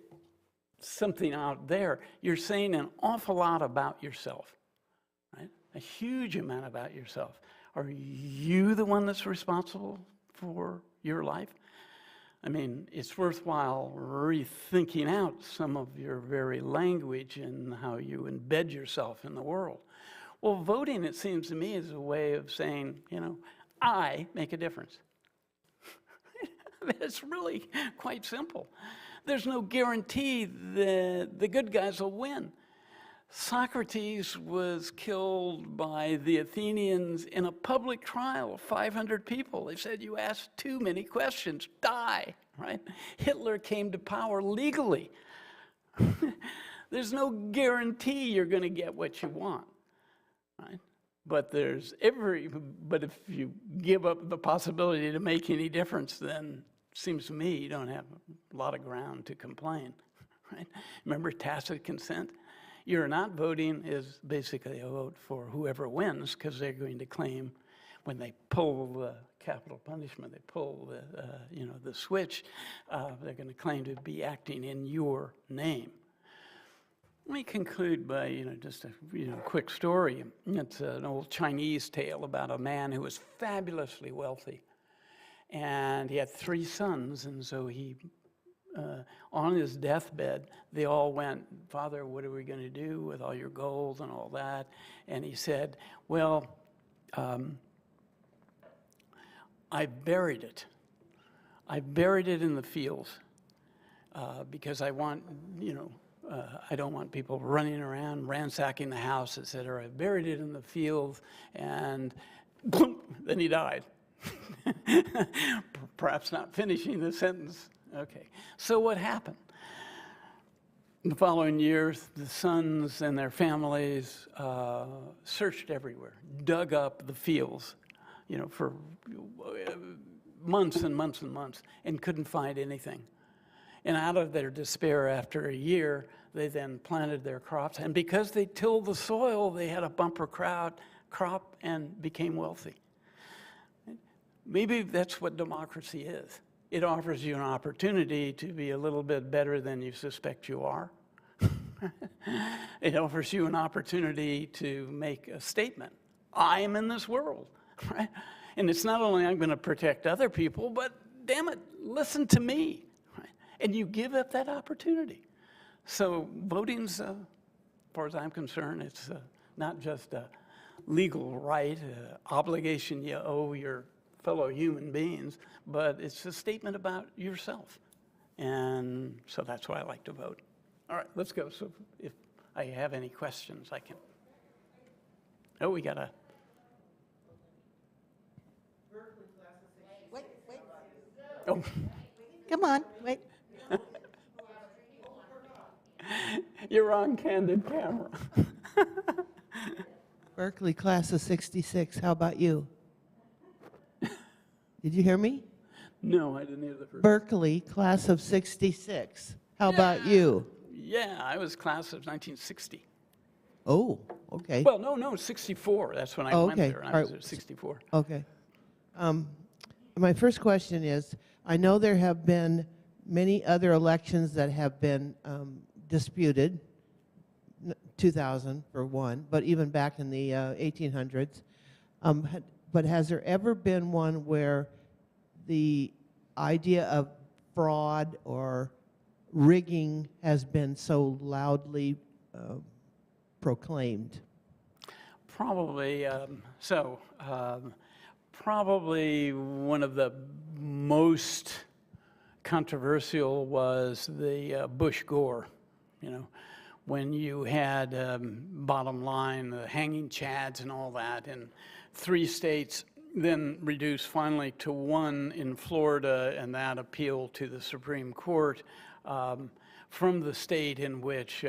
something out there, you're saying an awful lot about yourself, right? A huge amount about yourself. Are you the one that's responsible for your life? I mean, it's worthwhile rethinking out some of your very language and how you embed yourself in the world. Well, voting, it seems to me, is a way of saying, I make a difference. I mean, it's really quite simple. There's no guarantee that the good guys will win. Socrates was killed by the Athenians in a public trial of 500 people. They said, you asked too many questions, die, right? Hitler came to power legally. There's no guarantee you're going to get what you want, right? But if you give up the possibility to make any difference, then it seems to me you don't have a lot of ground to complain, right? Remember tacit consent? You're not voting is basically a vote for whoever wins, because they're going to claim when they pull the capital punishment, they pull the switch, they're going to claim to be acting in your name. Let me conclude by just a quick story. It's an old Chinese tale about a man who was fabulously wealthy, and he had 3 sons, and so he. On his deathbed, they all went, Father, what are we going to do with all your gold and all that? And he said, well, I buried it. I buried it in the fields because I want, I don't want people running around, ransacking the house, et cetera. I buried it in the field, and boom, then he died. Perhaps not finishing the sentence. Okay, so what happened? In the following years, the sons and their families searched everywhere, dug up the fields, for months and months and months, and couldn't find anything. And out of their despair, after a year, they then planted their crops. And because they tilled the soil, they had a bumper crop and became wealthy. Maybe that's what democracy is. It offers you an opportunity to be a little bit better than you suspect you are. It offers you an opportunity to make a statement. I am in this world, right? And it's not only I'm going to protect other people, but damn it, listen to me. Right? And you give up that opportunity. So voting's, as far as I'm concerned, it's not just a legal right, obligation you owe your fellow human beings, but it's a statement about yourself. And so that's why I like to vote. All right, let's go. So if I have any questions, I can. Oh, we got a. Wait. Oh. Come on, wait. You're on candid camera. Berkeley class of 66, how about you? Did you hear me? No, I didn't hear the first. Berkeley class of 66, how about you? Yeah, I was class of 1960. Oh, okay. Well, no, 64. That's when I went okay. there. I was at 64. Okay. My first question is, I know there have been many other elections that have been disputed, 2000 for one, but even back in the 1800s. But has there ever been one where the idea of fraud or rigging has been so loudly proclaimed? Probably. Probably one of the most controversial was the Bush-Gore, when you had, bottom line, the hanging chads and all that, and 3 states then reduced finally to 1 in Florida, and that appealed to the Supreme Court from the state in which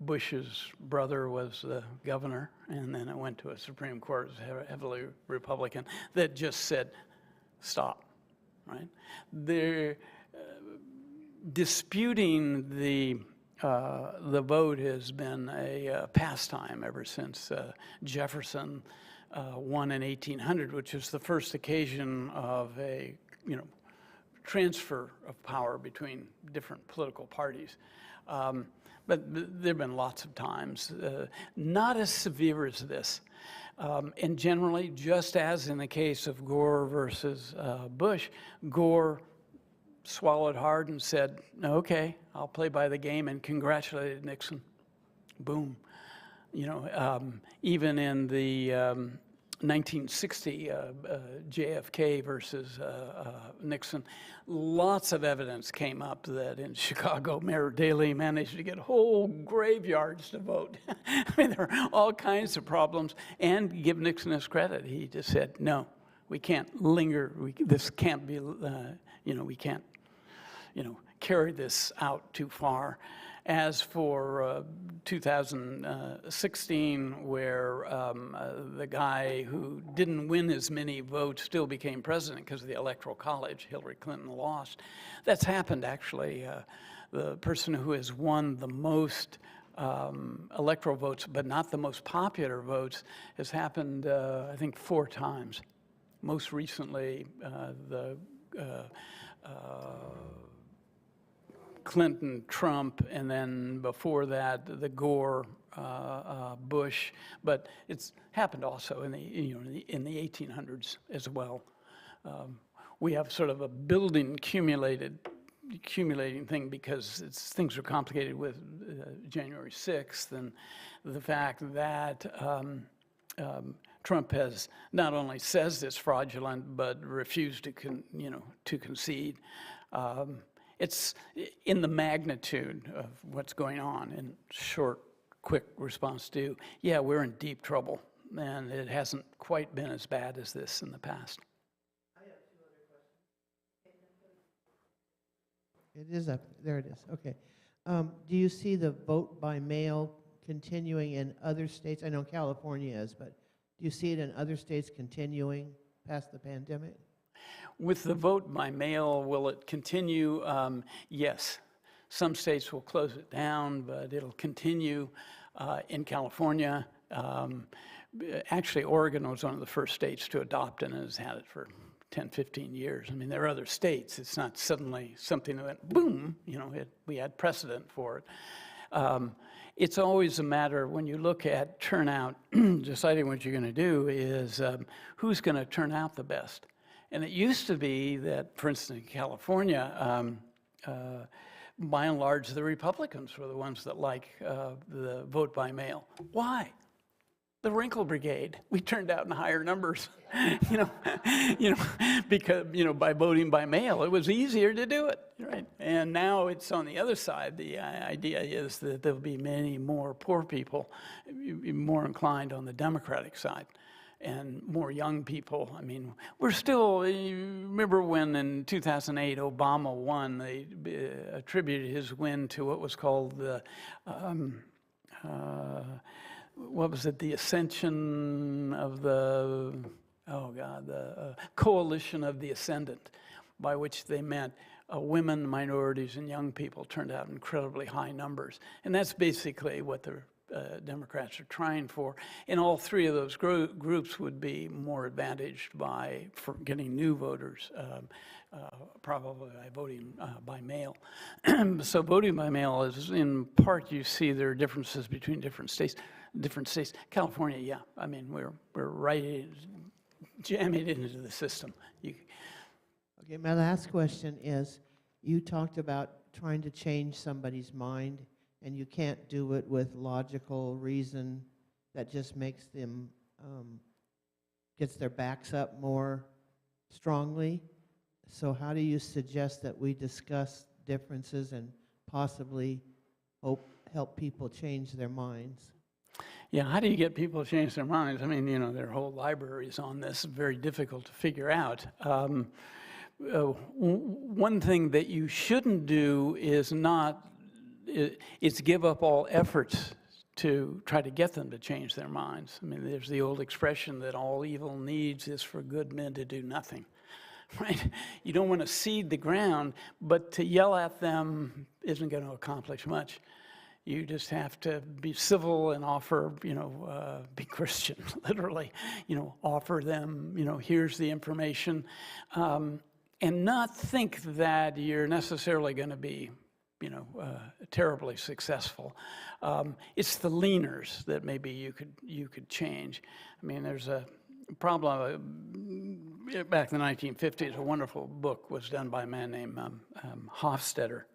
Bush's brother was the governor, and then it went to a Supreme Court, heavily Republican, that just said, stop, right? They're disputing the vote has been a pastime ever since Jefferson won in 1800, which was the first occasion of a, transfer of power between different political parties. But there have been lots of times, not as severe as this. And generally, just as in the case of Gore versus Bush, Gore swallowed hard and said, okay, I'll play by the game, and congratulated Nixon. Boom. Even in the 1960 JFK versus Nixon, lots of evidence came up that in Chicago, Mayor Daley managed to get whole graveyards to vote. I mean, there are all kinds of problems. And give Nixon his credit. He just said, no, we can't linger. This can't be, we can't, carry this out too far. As for 2016, where the guy who didn't win as many votes still became president because of the Electoral College, Hillary Clinton lost. That's happened, actually. The person who has won the most electoral votes, but not the most popular votes, has happened, I think, 4 times. Most recently, the Clinton, Trump, and then before that, the Gore, Bush. But it's happened also in the 1800s as well. We have sort of a building accumulating thing because things are complicated with January 6th and the fact that Trump has not only says it's fraudulent, but refused to, to concede. It's in the magnitude of what's going on. In short, quick response to, yeah, we're in deep trouble, and it hasn't quite been as bad as this in the past. I have 2 other questions. It is up, there it is, okay. Do you see the vote by mail continuing in other states? I know California is, but do you see it in other states continuing past the pandemic? With the vote by mail, will it continue? Yes. Some states will close it down, but it'll continue in California. Actually, Oregon was one of the first states to adopt it and has had it for 10, 15 years. I mean, there are other states. It's not suddenly something that went boom, we had precedent for it. It's always a matter, when you look at turnout, deciding what you're going to do is who's going to turn out the best. And it used to be that, for instance, in California, by and large, the Republicans were the ones that like the vote by mail. Why? The Wrinkle Brigade. We turned out in higher numbers, because by voting by mail, it was easier to do it, right? And now it's on the other side. The idea is that there'll be many more poor people, more inclined on the Democratic side, and more young people. I mean, we're still. You remember when in 2008 Obama won? They attributed his win to what was called the. What was it, the ascension of the, the coalition of the ascendant, by which they meant women, minorities, and young people turned out in incredibly high numbers. And that's basically what the Democrats are trying for. And all 3 of those groups would be more advantaged for getting new voters, probably by voting by mail. So voting by mail is, in part, you see there are differences between different states. California, yeah. I mean, we're right jamming it into the system. Okay, my last question is, you talked about trying to change somebody's mind, and you can't do it with logical reason that just makes them, gets their backs up more strongly. So how do you suggest that we discuss differences and possibly help people change their minds? Yeah, how do you get people to change their minds? I mean, there are whole libraries on this, very difficult to figure out. One thing that you shouldn't do is give up all efforts to try to get them to change their minds. I mean, there's the old expression that all evil needs is for good men to do nothing, right? You don't want to seed the ground, but to yell at them isn't going to accomplish much. You just have to be civil and offer, be Christian, literally, offer them, here's the information, and not think that you're necessarily going to be, terribly successful. It's the leaners that maybe you could change. I mean, there's a problem. Back in the 1950s, a wonderful book was done by a man named Hofstadter.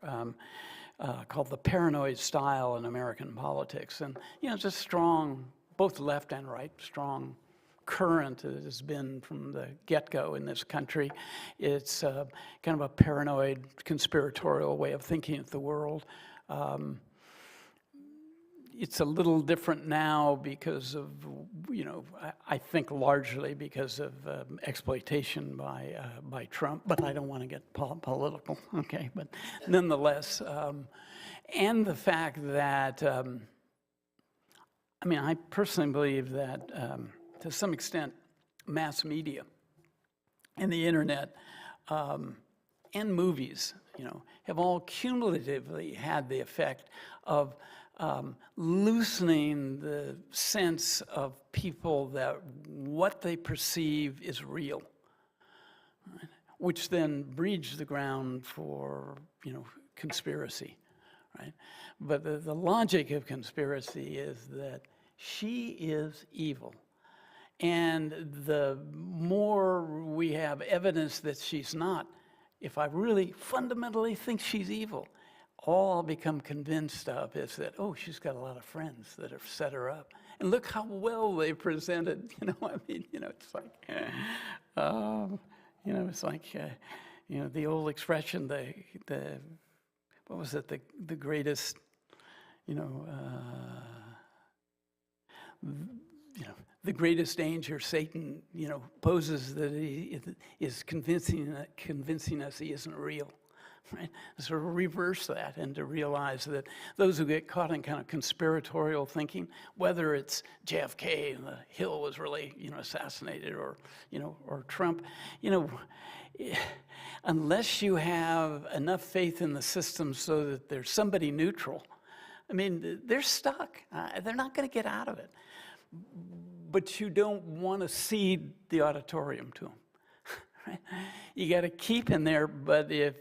Called The Paranoid Style in American Politics. And, it's a strong, both left and right, strong current that has been from the get-go in this country. It's kind of a paranoid, conspiratorial way of thinking of the world. It's a little different now because of, I think largely because of exploitation by Trump, but I don't want to get political, okay? But nonetheless, and the fact that, I personally believe that to some extent, mass media and the internet and movies, have all cumulatively had the effect of loosening the sense of people that what they perceive is real, right? Which then breeds the ground for, conspiracy, right? But the logic of conspiracy is that she is evil. And the more we have evidence that she's not, if I really fundamentally think she's evil, all I'll become convinced of is that, she's got a lot of friends that have set her up. And look how well they presented, I mean, it's like, it's like, the old expression, what was it, the greatest, the greatest danger Satan, poses that he is convincing us he isn't real, right? Sort of reverse that and to realize that those who get caught in kind of conspiratorial thinking, whether it's JFK and the Hill was really, assassinated, or Trump, unless you have enough faith in the system so that there's somebody neutral, I mean, they're stuck. They're not going to get out of it. But you don't want to cede the auditorium to them. Right? You got to keep in there, but if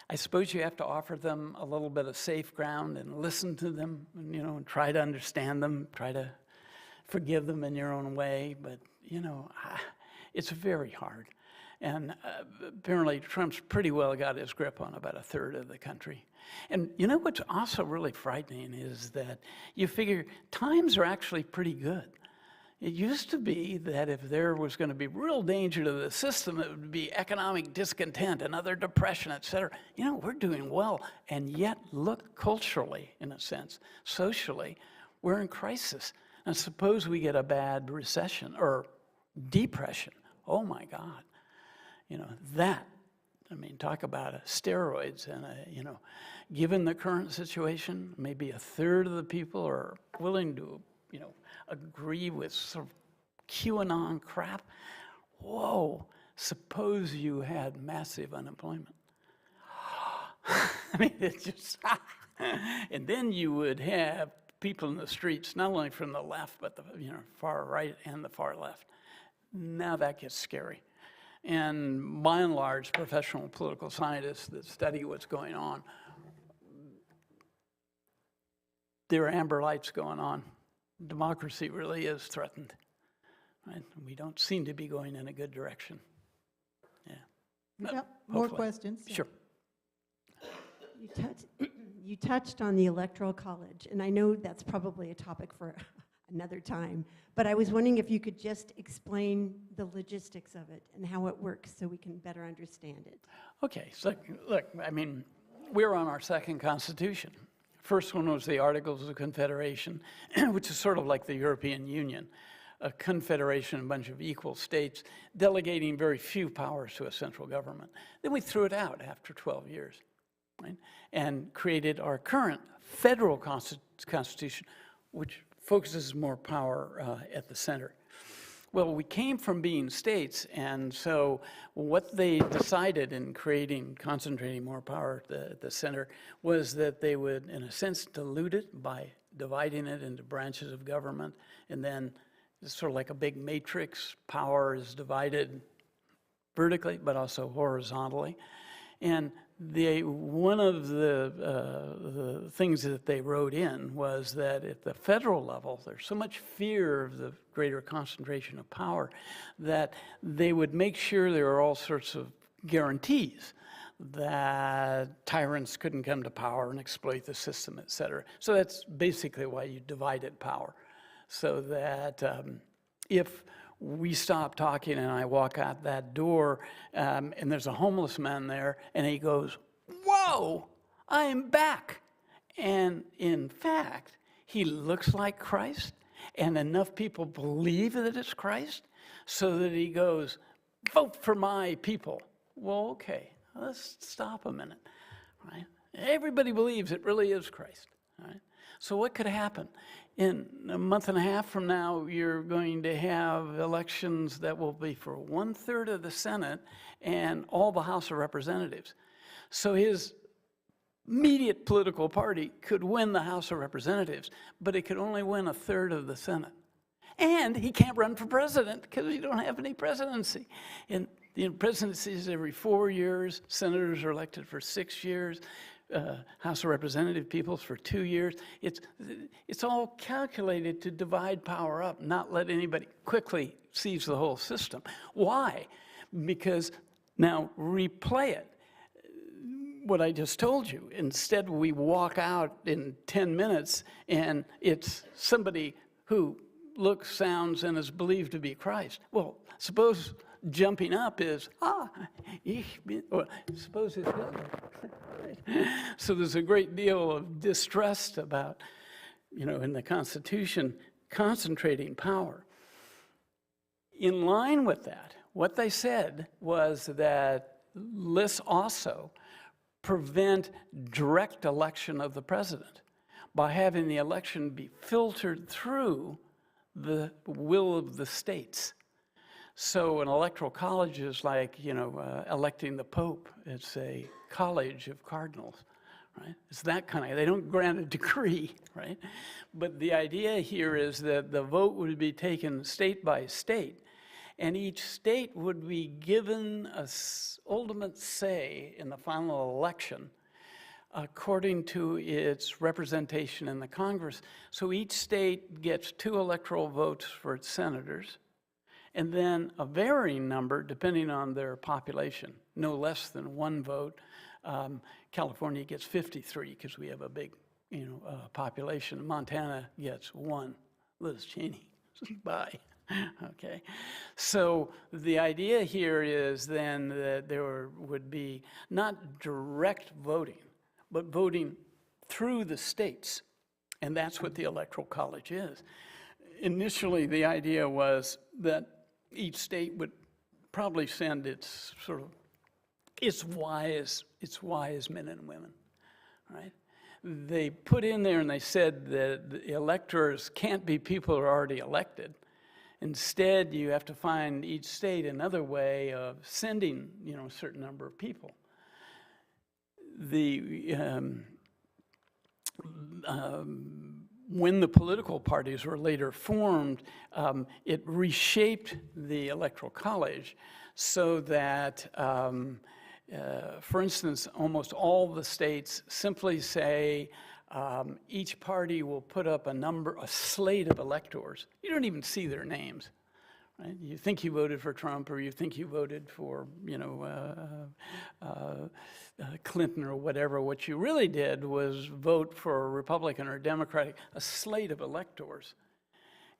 I suppose you have to offer them a little bit of safe ground and listen to them, and try to understand them, try to forgive them in your own way, but, it's very hard. And apparently Trump's pretty well got his grip on about a third of the country. And what's also really frightening is that you figure times are actually pretty good. It used to be that if there was going to be real danger to the system, it would be economic discontent, another depression, et cetera. We're doing well. And yet, look, culturally, in a sense, socially, we're in crisis. And suppose we get a bad recession or depression. Oh, my God. Talk about steroids. And, given the current situation, maybe a third of the people are willing to, agree with sort of QAnon crap. Whoa, suppose you had massive unemployment. It's just, and then you would have people in the streets, not only from the left, but the far right and the far left. Now that gets scary. And by and large, professional political scientists that study what's going on, there are amber lights going on. Democracy really is threatened. Right? We don't seem to be going in a good direction. Yeah. Yep. More questions? Sure. You touched on the Electoral College, and I know that's probably a topic for another time, but I was wondering if you could just explain the logistics of it and how it works so we can better understand it. Okay, so look, we're on our second constitution. First one was the Articles of Confederation, which is sort of like the European Union, a confederation, a bunch of equal states, delegating very few powers to a central government. Then we threw it out after 12 years, right? And created our current federal constitution, which focuses more power at the center. Well, we came from being states, and so what they decided in concentrating more power at the center was that they would, in a sense, dilute it by dividing it into branches of government, and then it's sort of like a big matrix. Power is divided vertically, but also horizontally. And one of the things that they wrote in was that at the federal level, there's so much fear of the greater concentration of power that they would make sure there are all sorts of guarantees that tyrants couldn't come to power and exploit the system, et cetera. So that's basically why you divided power, so that if we stop talking and I walk out that door and there's a homeless man there and he goes, "Whoa, I am back." And in fact, he looks like Christ and enough people believe that it's Christ so that he goes, "Vote for my people." Well, okay, let's stop a minute, right? Everybody believes it really is Christ, right? So what could happen? In a month and a half from now, you're going to have elections that will be for 1/3 of the Senate and all the House of Representatives. So his immediate political party could win the House of Representatives, but it could only win 1/3 of the Senate. And he can't run for president because we don't have any presidency. And the presidency is every 4 years. Senators are elected for 6 years. House of Representative peoples for 2 years. It's all calculated to divide power up, not let anybody quickly seize the whole system. Why? Because now replay it. what I just told you. Instead, we walk out in 10 minutes and it's somebody who looks, sounds, and is believed to be Christ. Well, suppose jumping up is, or suppose it's Hitler. So there's a great deal of distrust about, in the Constitution, concentrating power. In line with that, what they said was that let's also prevent direct election of the president by having the election be filtered through the will of the states. So an electoral college is like, electing the Pope. It's a college of cardinals, right? It's that kind of, they don't grant a decree, right? But the idea here is that the vote would be taken state by state, and each state would be given an ultimate say in the final election according to its representation in the Congress. So each state gets 2 electoral votes for its senators, and then a varying number depending on their population, no less than 1 vote. California gets 53 because we have a big population. Montana gets 1. Liz Cheney, bye. Okay, so the idea here is then that there would be not direct voting, but voting through the states, and that's what the Electoral College is. Initially, the idea was that each state would probably send its wise men and women, right? They put in there and they said that the electors can't be people who are already elected. Instead, you have to find each state another way of sending, a certain number of people. When the political parties were later formed, it reshaped the Electoral College so that, for instance, almost all the states simply say, each party will put up a slate of electors. You don't even see their names, right? You think you voted for Trump, or you think you voted for, Clinton or whatever. What you really did was vote for a Republican or Democratic, a slate of electors.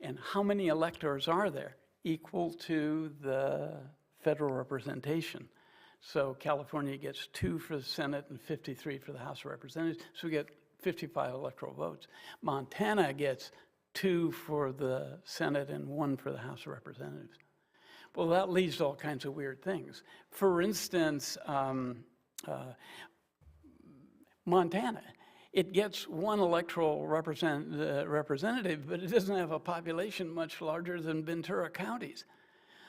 And how many electors are there? Equal to the federal representation. So California gets 2 for the Senate and 53 for the House of Representatives. So we get 55 electoral votes. Montana gets 2 for the Senate and 1 for the House of Representatives. Well, that leads to all kinds of weird things. For instance, Montana, it gets 1 electoral representative, but it doesn't have a population much larger than Ventura counties.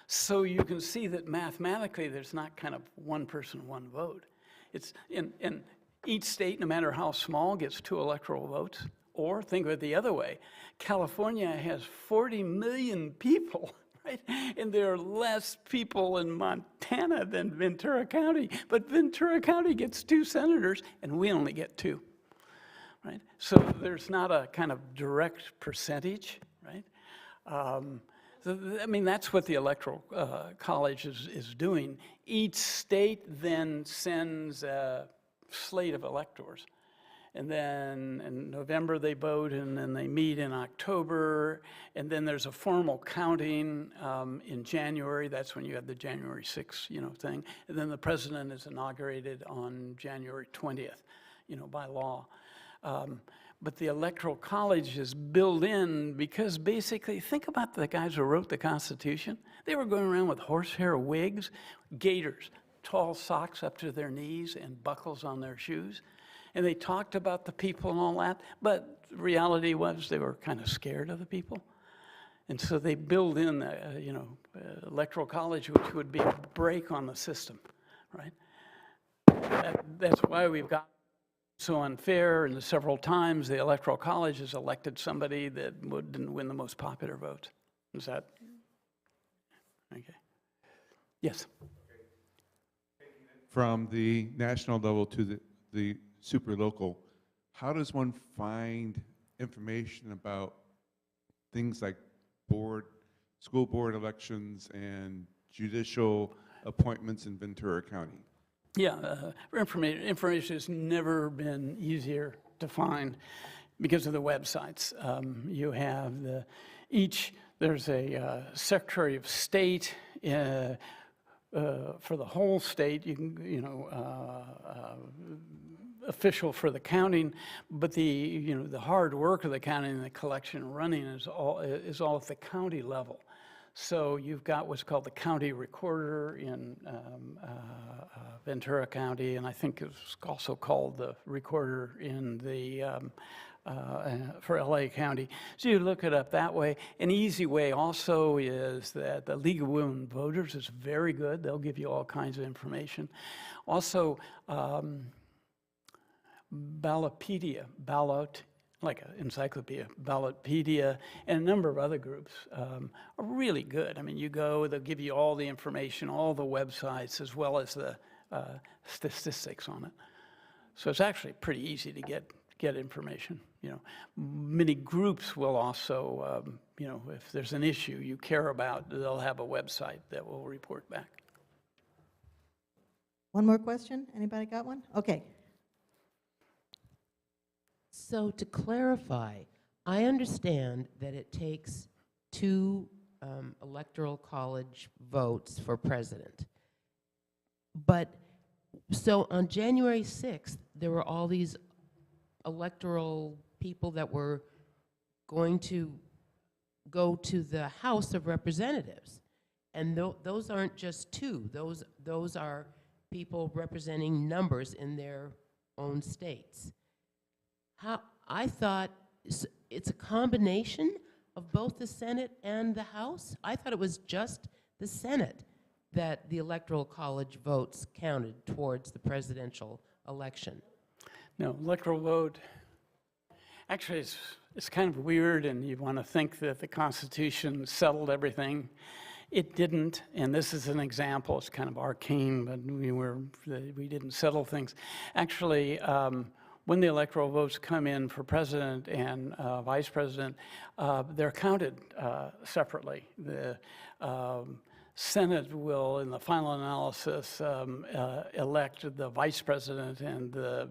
So you can see that mathematically there's not kind of 1 person, 1 vote. It's in each state, no matter how small, gets 2 electoral votes. Or think of it the other way. California has 40 million people, right? And there are less people in Montana than Ventura County. But Ventura County gets 2 senators, and we only get 2, right? So there's not a kind of direct percentage, right? That's what the Electoral College is doing. Each state then sends a slate of electors. And then in November they vote, and then they meet in October, and then there's a formal counting in January. That's when you have the January 6th, thing. And then the president is inaugurated on January 20th, by law. But the Electoral College is built in because basically, think about the guys who wrote the Constitution. They were going around with horsehair wigs, gaiters, tall socks up to their knees, and buckles on their shoes. And they talked about the people and all that, but the reality was they were kind of scared of the people. And so they build in, Electoral College, which would be a break on the system, right? That's why we've got so unfair, and several times the Electoral College has elected somebody that didn't win the most popular vote. Is that okay? Yes. From the national level to the super local, how does one find information about things like school board elections and judicial appointments in Ventura County? Yeah, information has never been easier to find because of the websites. You have there's a Secretary of State for the whole state. You can, official for the counting, but the hard work of the counting and the collection and running is all at the county level. So you've got what's called the county recorder in Ventura County, and I think it's also called the recorder in for LA County. So you look it up that way. An easy way also is that the League of Women Voters is very good. They'll give you all kinds of information. Also, Ballotpedia, like an encyclopedia, Ballotpedia, and a number of other groups are really good. I mean, you go, they'll give you all the information, all the websites, as well as the statistics on it. So it's actually pretty easy to get information. Many groups will also, if there's an issue you care about, they'll have a website that will report back. One more question? Anybody got one? Okay. So to clarify, I understand that it takes 2 electoral college votes for president. But so on January 6th, there were all these electoral people that were going to go to the House of Representatives. And those aren't just 2. Those are people representing numbers in their own states. I thought it's a combination of both the Senate and the House. I thought it was just the Senate that the Electoral College votes counted towards the presidential election. No, electoral vote, actually it's kind of weird, and you want to think that the Constitution settled everything. It didn't, and this is an example. It's kind of arcane, but we didn't settle things. Actually, when the electoral votes come in for president and vice president, they're counted separately. The Senate will, in the final analysis, elect the vice president, and the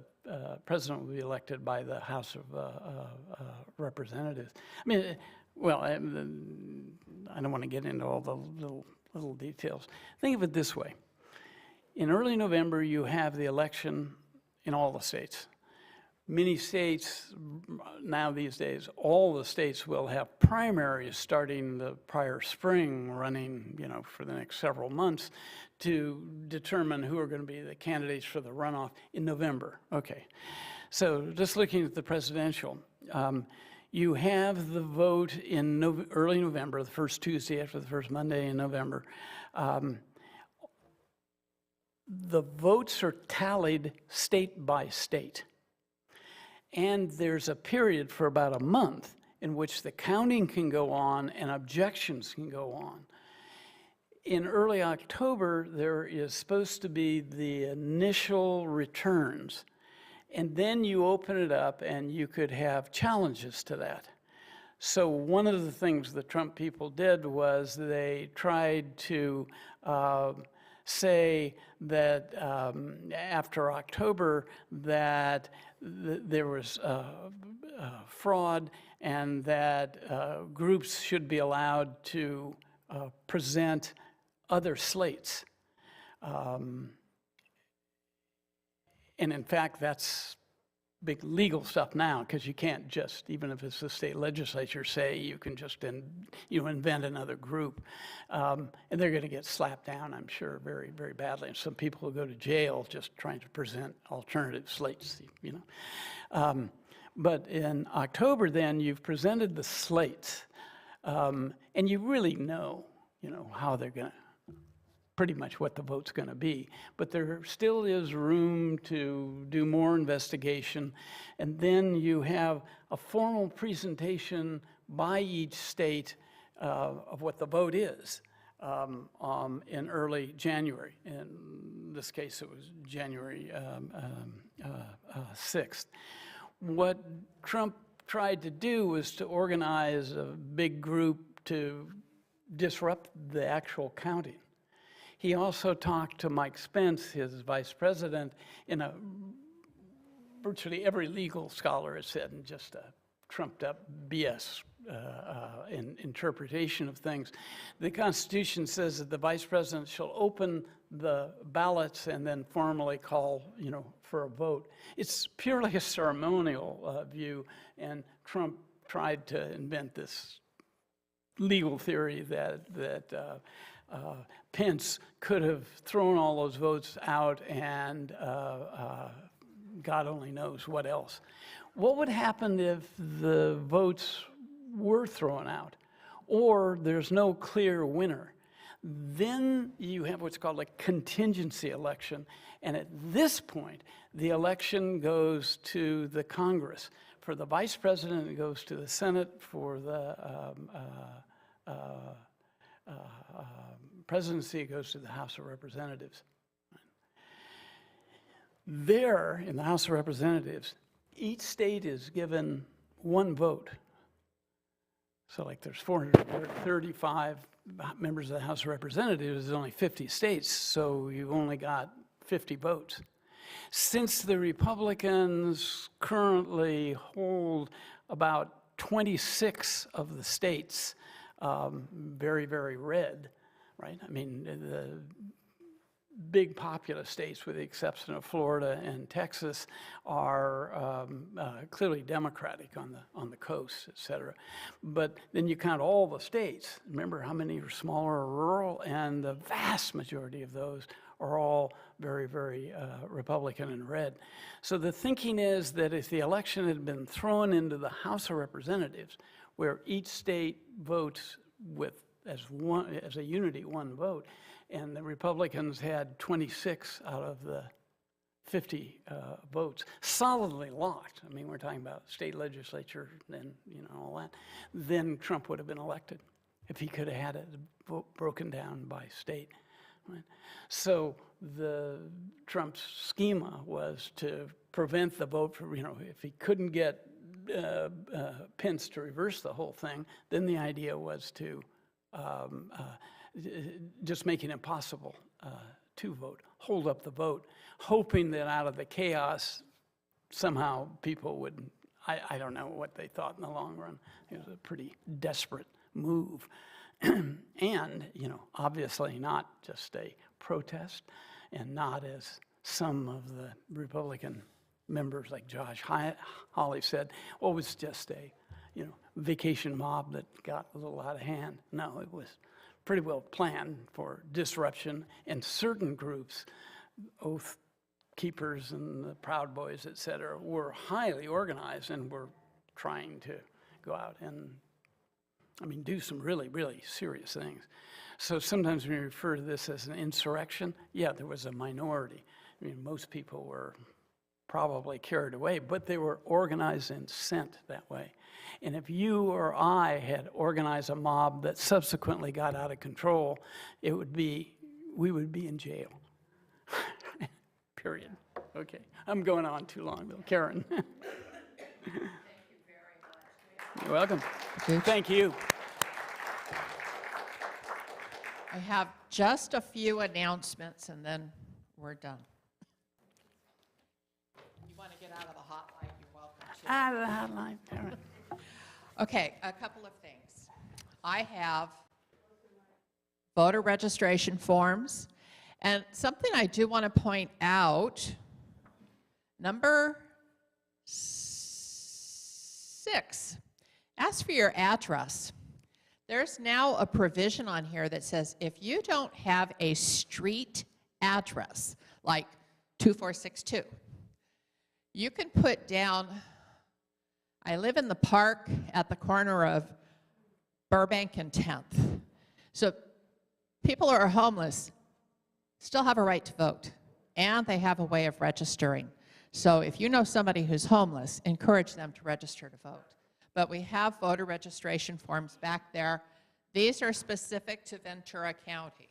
president will be elected by the House of Representatives. I mean, well, I don't want to get into all the little details. Think of it this way. In early November, you have the election in all the states. Many states, now these days, all the states will have primaries starting the prior spring, running, for the next several months to determine who are going to be the candidates for the runoff in November. Okay, so just looking at the presidential, you have the vote in early November, the first Tuesday after the first Monday in November. The votes are tallied state by state. And there's a period for about a month in which the counting can go on and objections can go on. In early October, there is supposed to be the initial returns. And then you open it up and you could have challenges to that. So one of the things the Trump people did was they tried to say that after October that there was fraud, and that groups should be allowed to present other slates. And in fact, that's big legal stuff now, because you can't just, even if it's the state legislature, say you can just invent another group. And they're going to get slapped down, I'm sure, very, very badly. And some people will go to jail just trying to present alternative slates, But in October, then, you've presented the slates, and you really know, how they're going to, pretty much what the vote's going to be. But there still is room to do more investigation. And then you have a formal presentation by each state of what the vote is in early January. In this case, it was January 6th. What Trump tried to do was to organize a big group to disrupt the actual counting. He also talked to Mike Spence, his vice president, in virtually every legal scholar has said, in just a trumped up BS interpretation of things. The Constitution says that the vice president shall open the ballots and then formally call, for a vote. It's purely a ceremonial view, and Trump tried to invent this legal theory that Pence could have thrown all those votes out and God only knows what else. What would happen if the votes were thrown out or there's no clear winner? Then you have what's called a contingency election. And at this point, the election goes to the Congress. For the vice president, it goes to the Senate. For the presidency, it goes to the House of Representatives. There, in the House of Representatives, each state is given one vote. So like there's 435 members of the House of Representatives, there's only 50 states, so you've only got 50 votes. Since the Republicans currently hold about 26 of the states, very, very red, right? I mean, the big populous states, with the exception of Florida and Texas, are clearly Democratic on the coast, et cetera. But then you count all the states. Remember how many are smaller or rural, and the vast majority of those are all very, very Republican and red. So the thinking is that if the election had been thrown into the House of Representatives, where each state votes as a unity, one vote, and the Republicans had 26 out of the 50 votes, solidly locked. I mean, we're talking about state legislature and all that. Then Trump would have been elected if he could have had it broken down by state. Right? So Trump's schema was to prevent the vote for, if he couldn't get Pence to reverse the whole thing, then the idea was to just make it impossible to vote, hold up the vote, hoping that out of the chaos, somehow people would, I don't know what they thought in the long run. It was a pretty desperate move. And, obviously not just a protest, and not, as some of the Republican members like Josh Hawley said, well, it was just a, vacation mob that got a little out of hand. No, it was pretty well planned for disruption, and certain groups, Oath Keepers and the Proud Boys, et cetera, were highly organized and were trying to go out and, do some really, really serious things. So sometimes we refer to this as an insurrection. Yeah, there was a minority. Most people were probably carried away, but they were organized and sent that way. And if you or I had organized a mob that subsequently got out of control, we would be in jail. Period. Okay, I'm going on too long, though. Karen. Thank you very much. You're welcome. Thank you. I have just a few announcements, and then we're done. You want to get out of the hotline, you're welcome to. Out of the hotline, Karen. Okay, a couple of things. I have voter registration forms, and something I do want to point out, number 6, ask for your address. There's now a provision on here that says if you don't have a street address, like 2462, you can put down, I live in the park at the corner of Burbank and 10th. So people who are homeless still have a right to vote, and they have a way of registering. So if you know somebody who's homeless, encourage them to register to vote. But we have voter registration forms back there. These are specific to Ventura County.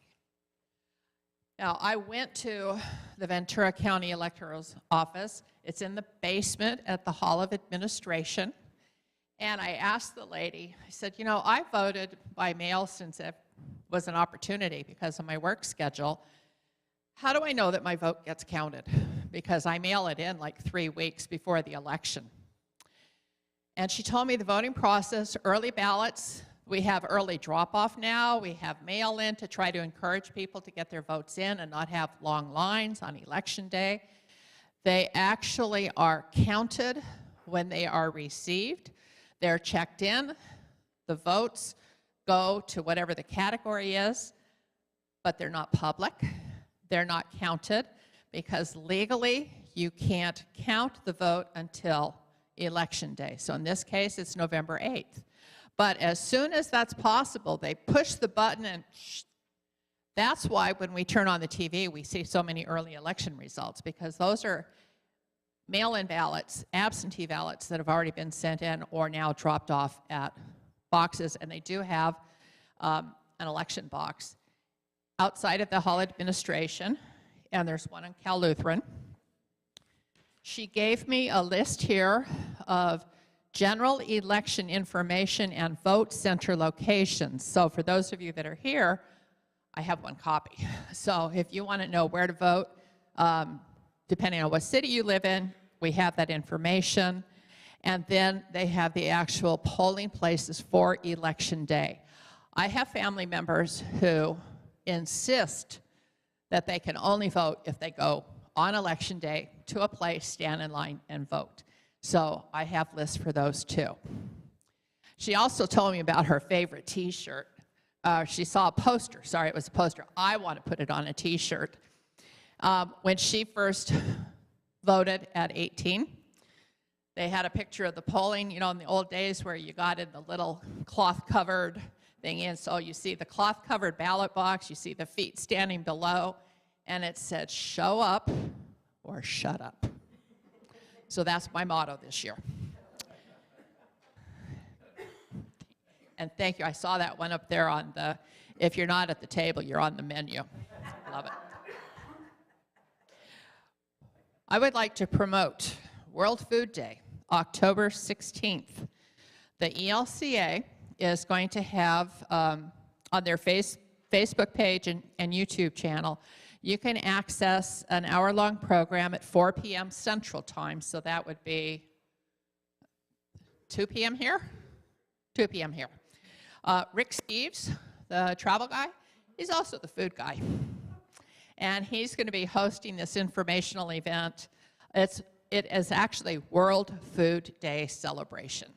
Now, I went to the Ventura County Electoral's office. It's in the basement at the Hall of Administration. And I asked the lady, I said, I voted by mail since was an opportunity because of my work schedule. How do I know that my vote gets counted? Because I mail it in like 3 weeks before the election. And she told me the voting process, early ballots, we have early drop-off now, we have mail-in to try to encourage people to get their votes in and not have long lines on election day. They actually are counted when they are received. They're checked in. The votes go to whatever the category is, but they're not public. They're not counted because legally you can't count the vote until election day. So in this case, it's November 8th. But as soon as that's possible, they push the button and that's why when we turn on the TV, we see so many early election results, because those are mail-in ballots, absentee ballots that have already been sent in or now dropped off at boxes, and they do have an election box outside of the Hall administration, and there's one in Cal Lutheran. She gave me a list here of general election information and vote center locations. So for those of you that are here, I have one copy. So if you want to know where to vote, depending on what city you live in, we have that information. And then they have the actual polling places for election day. I have family members who insist that they can only vote if they go on election day to a place, stand in line, and vote. So I have lists for those too. She also told me about her favorite t-shirt. She saw a poster. Sorry, it was a poster. I want to put it on a t-shirt. When she first voted at 18, they had a picture of the polling, you know, in the old days where you got in the little cloth-covered thing in. So you see the cloth-covered ballot box, you see the feet standing below, and it said, show up or shut up. So that's my motto this year. And thank you. I saw that one up there on the, if you're not at the table, you're on the menu. Love it. I would like to promote World Food Day, October 16th. The ELCA is going to have on their Facebook page and YouTube channel, you can access an hour-long program at 4 p.m. Central Time, so that would be 2 p.m. here? 2 p.m. here. Rick Steves, the travel guy, he's also the food guy. And he's going to be hosting this informational event. It is actually World Food Day celebration.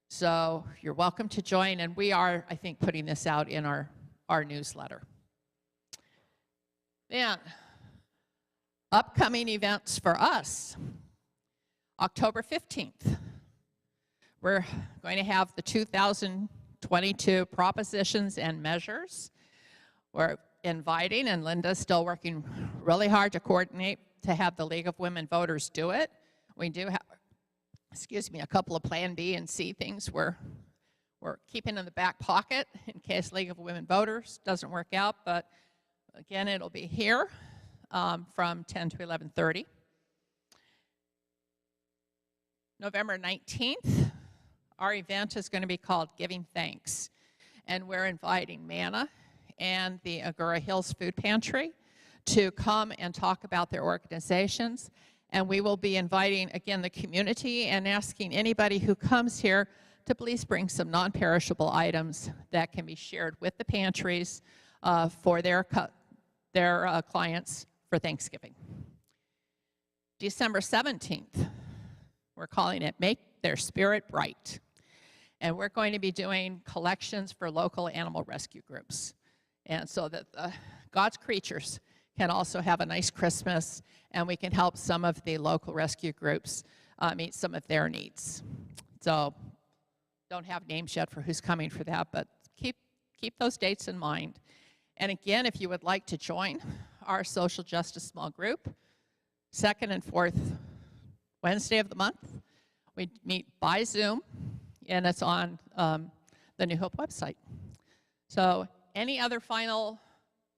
So you're welcome to join, and we are, I think, putting this out in our newsletter. Then, upcoming events for us. October 15th, we're going to have the 2022 propositions and measures. We're inviting, and Linda's still working really hard to coordinate to have the League of Women Voters do it. We do have, a couple of Plan B and C things we're keeping in the back pocket in case League of Women Voters doesn't work out, but again, it'll be here from 10 to 11:30. November 19th, our event is going to be called Giving Thanks, and we're inviting Manna and the Agoura Hills Food Pantry to come and talk about their organizations, and we will be inviting, again, the community and asking anybody who comes here to please bring some non-perishable items that can be shared with the pantries for their clients for Thanksgiving. December 17th, we're calling it Make Their Spirit Bright. And we're going to be doing collections for local animal rescue groups. And so that God's creatures can also have a nice Christmas, and we can help some of the local rescue groups meet some of their needs. So don't have names yet for who's coming for that, but keep those dates in mind. And again, if you would like to join our social justice small group, second and fourth Wednesday of the month, we meet by Zoom, and it's on the New Hope website. So any other final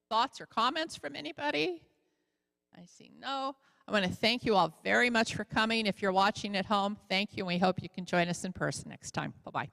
thoughts or comments from anybody? I see no. I want to thank you all very much for coming. If you're watching at home, thank you, and we hope you can join us in person next time. Bye-bye.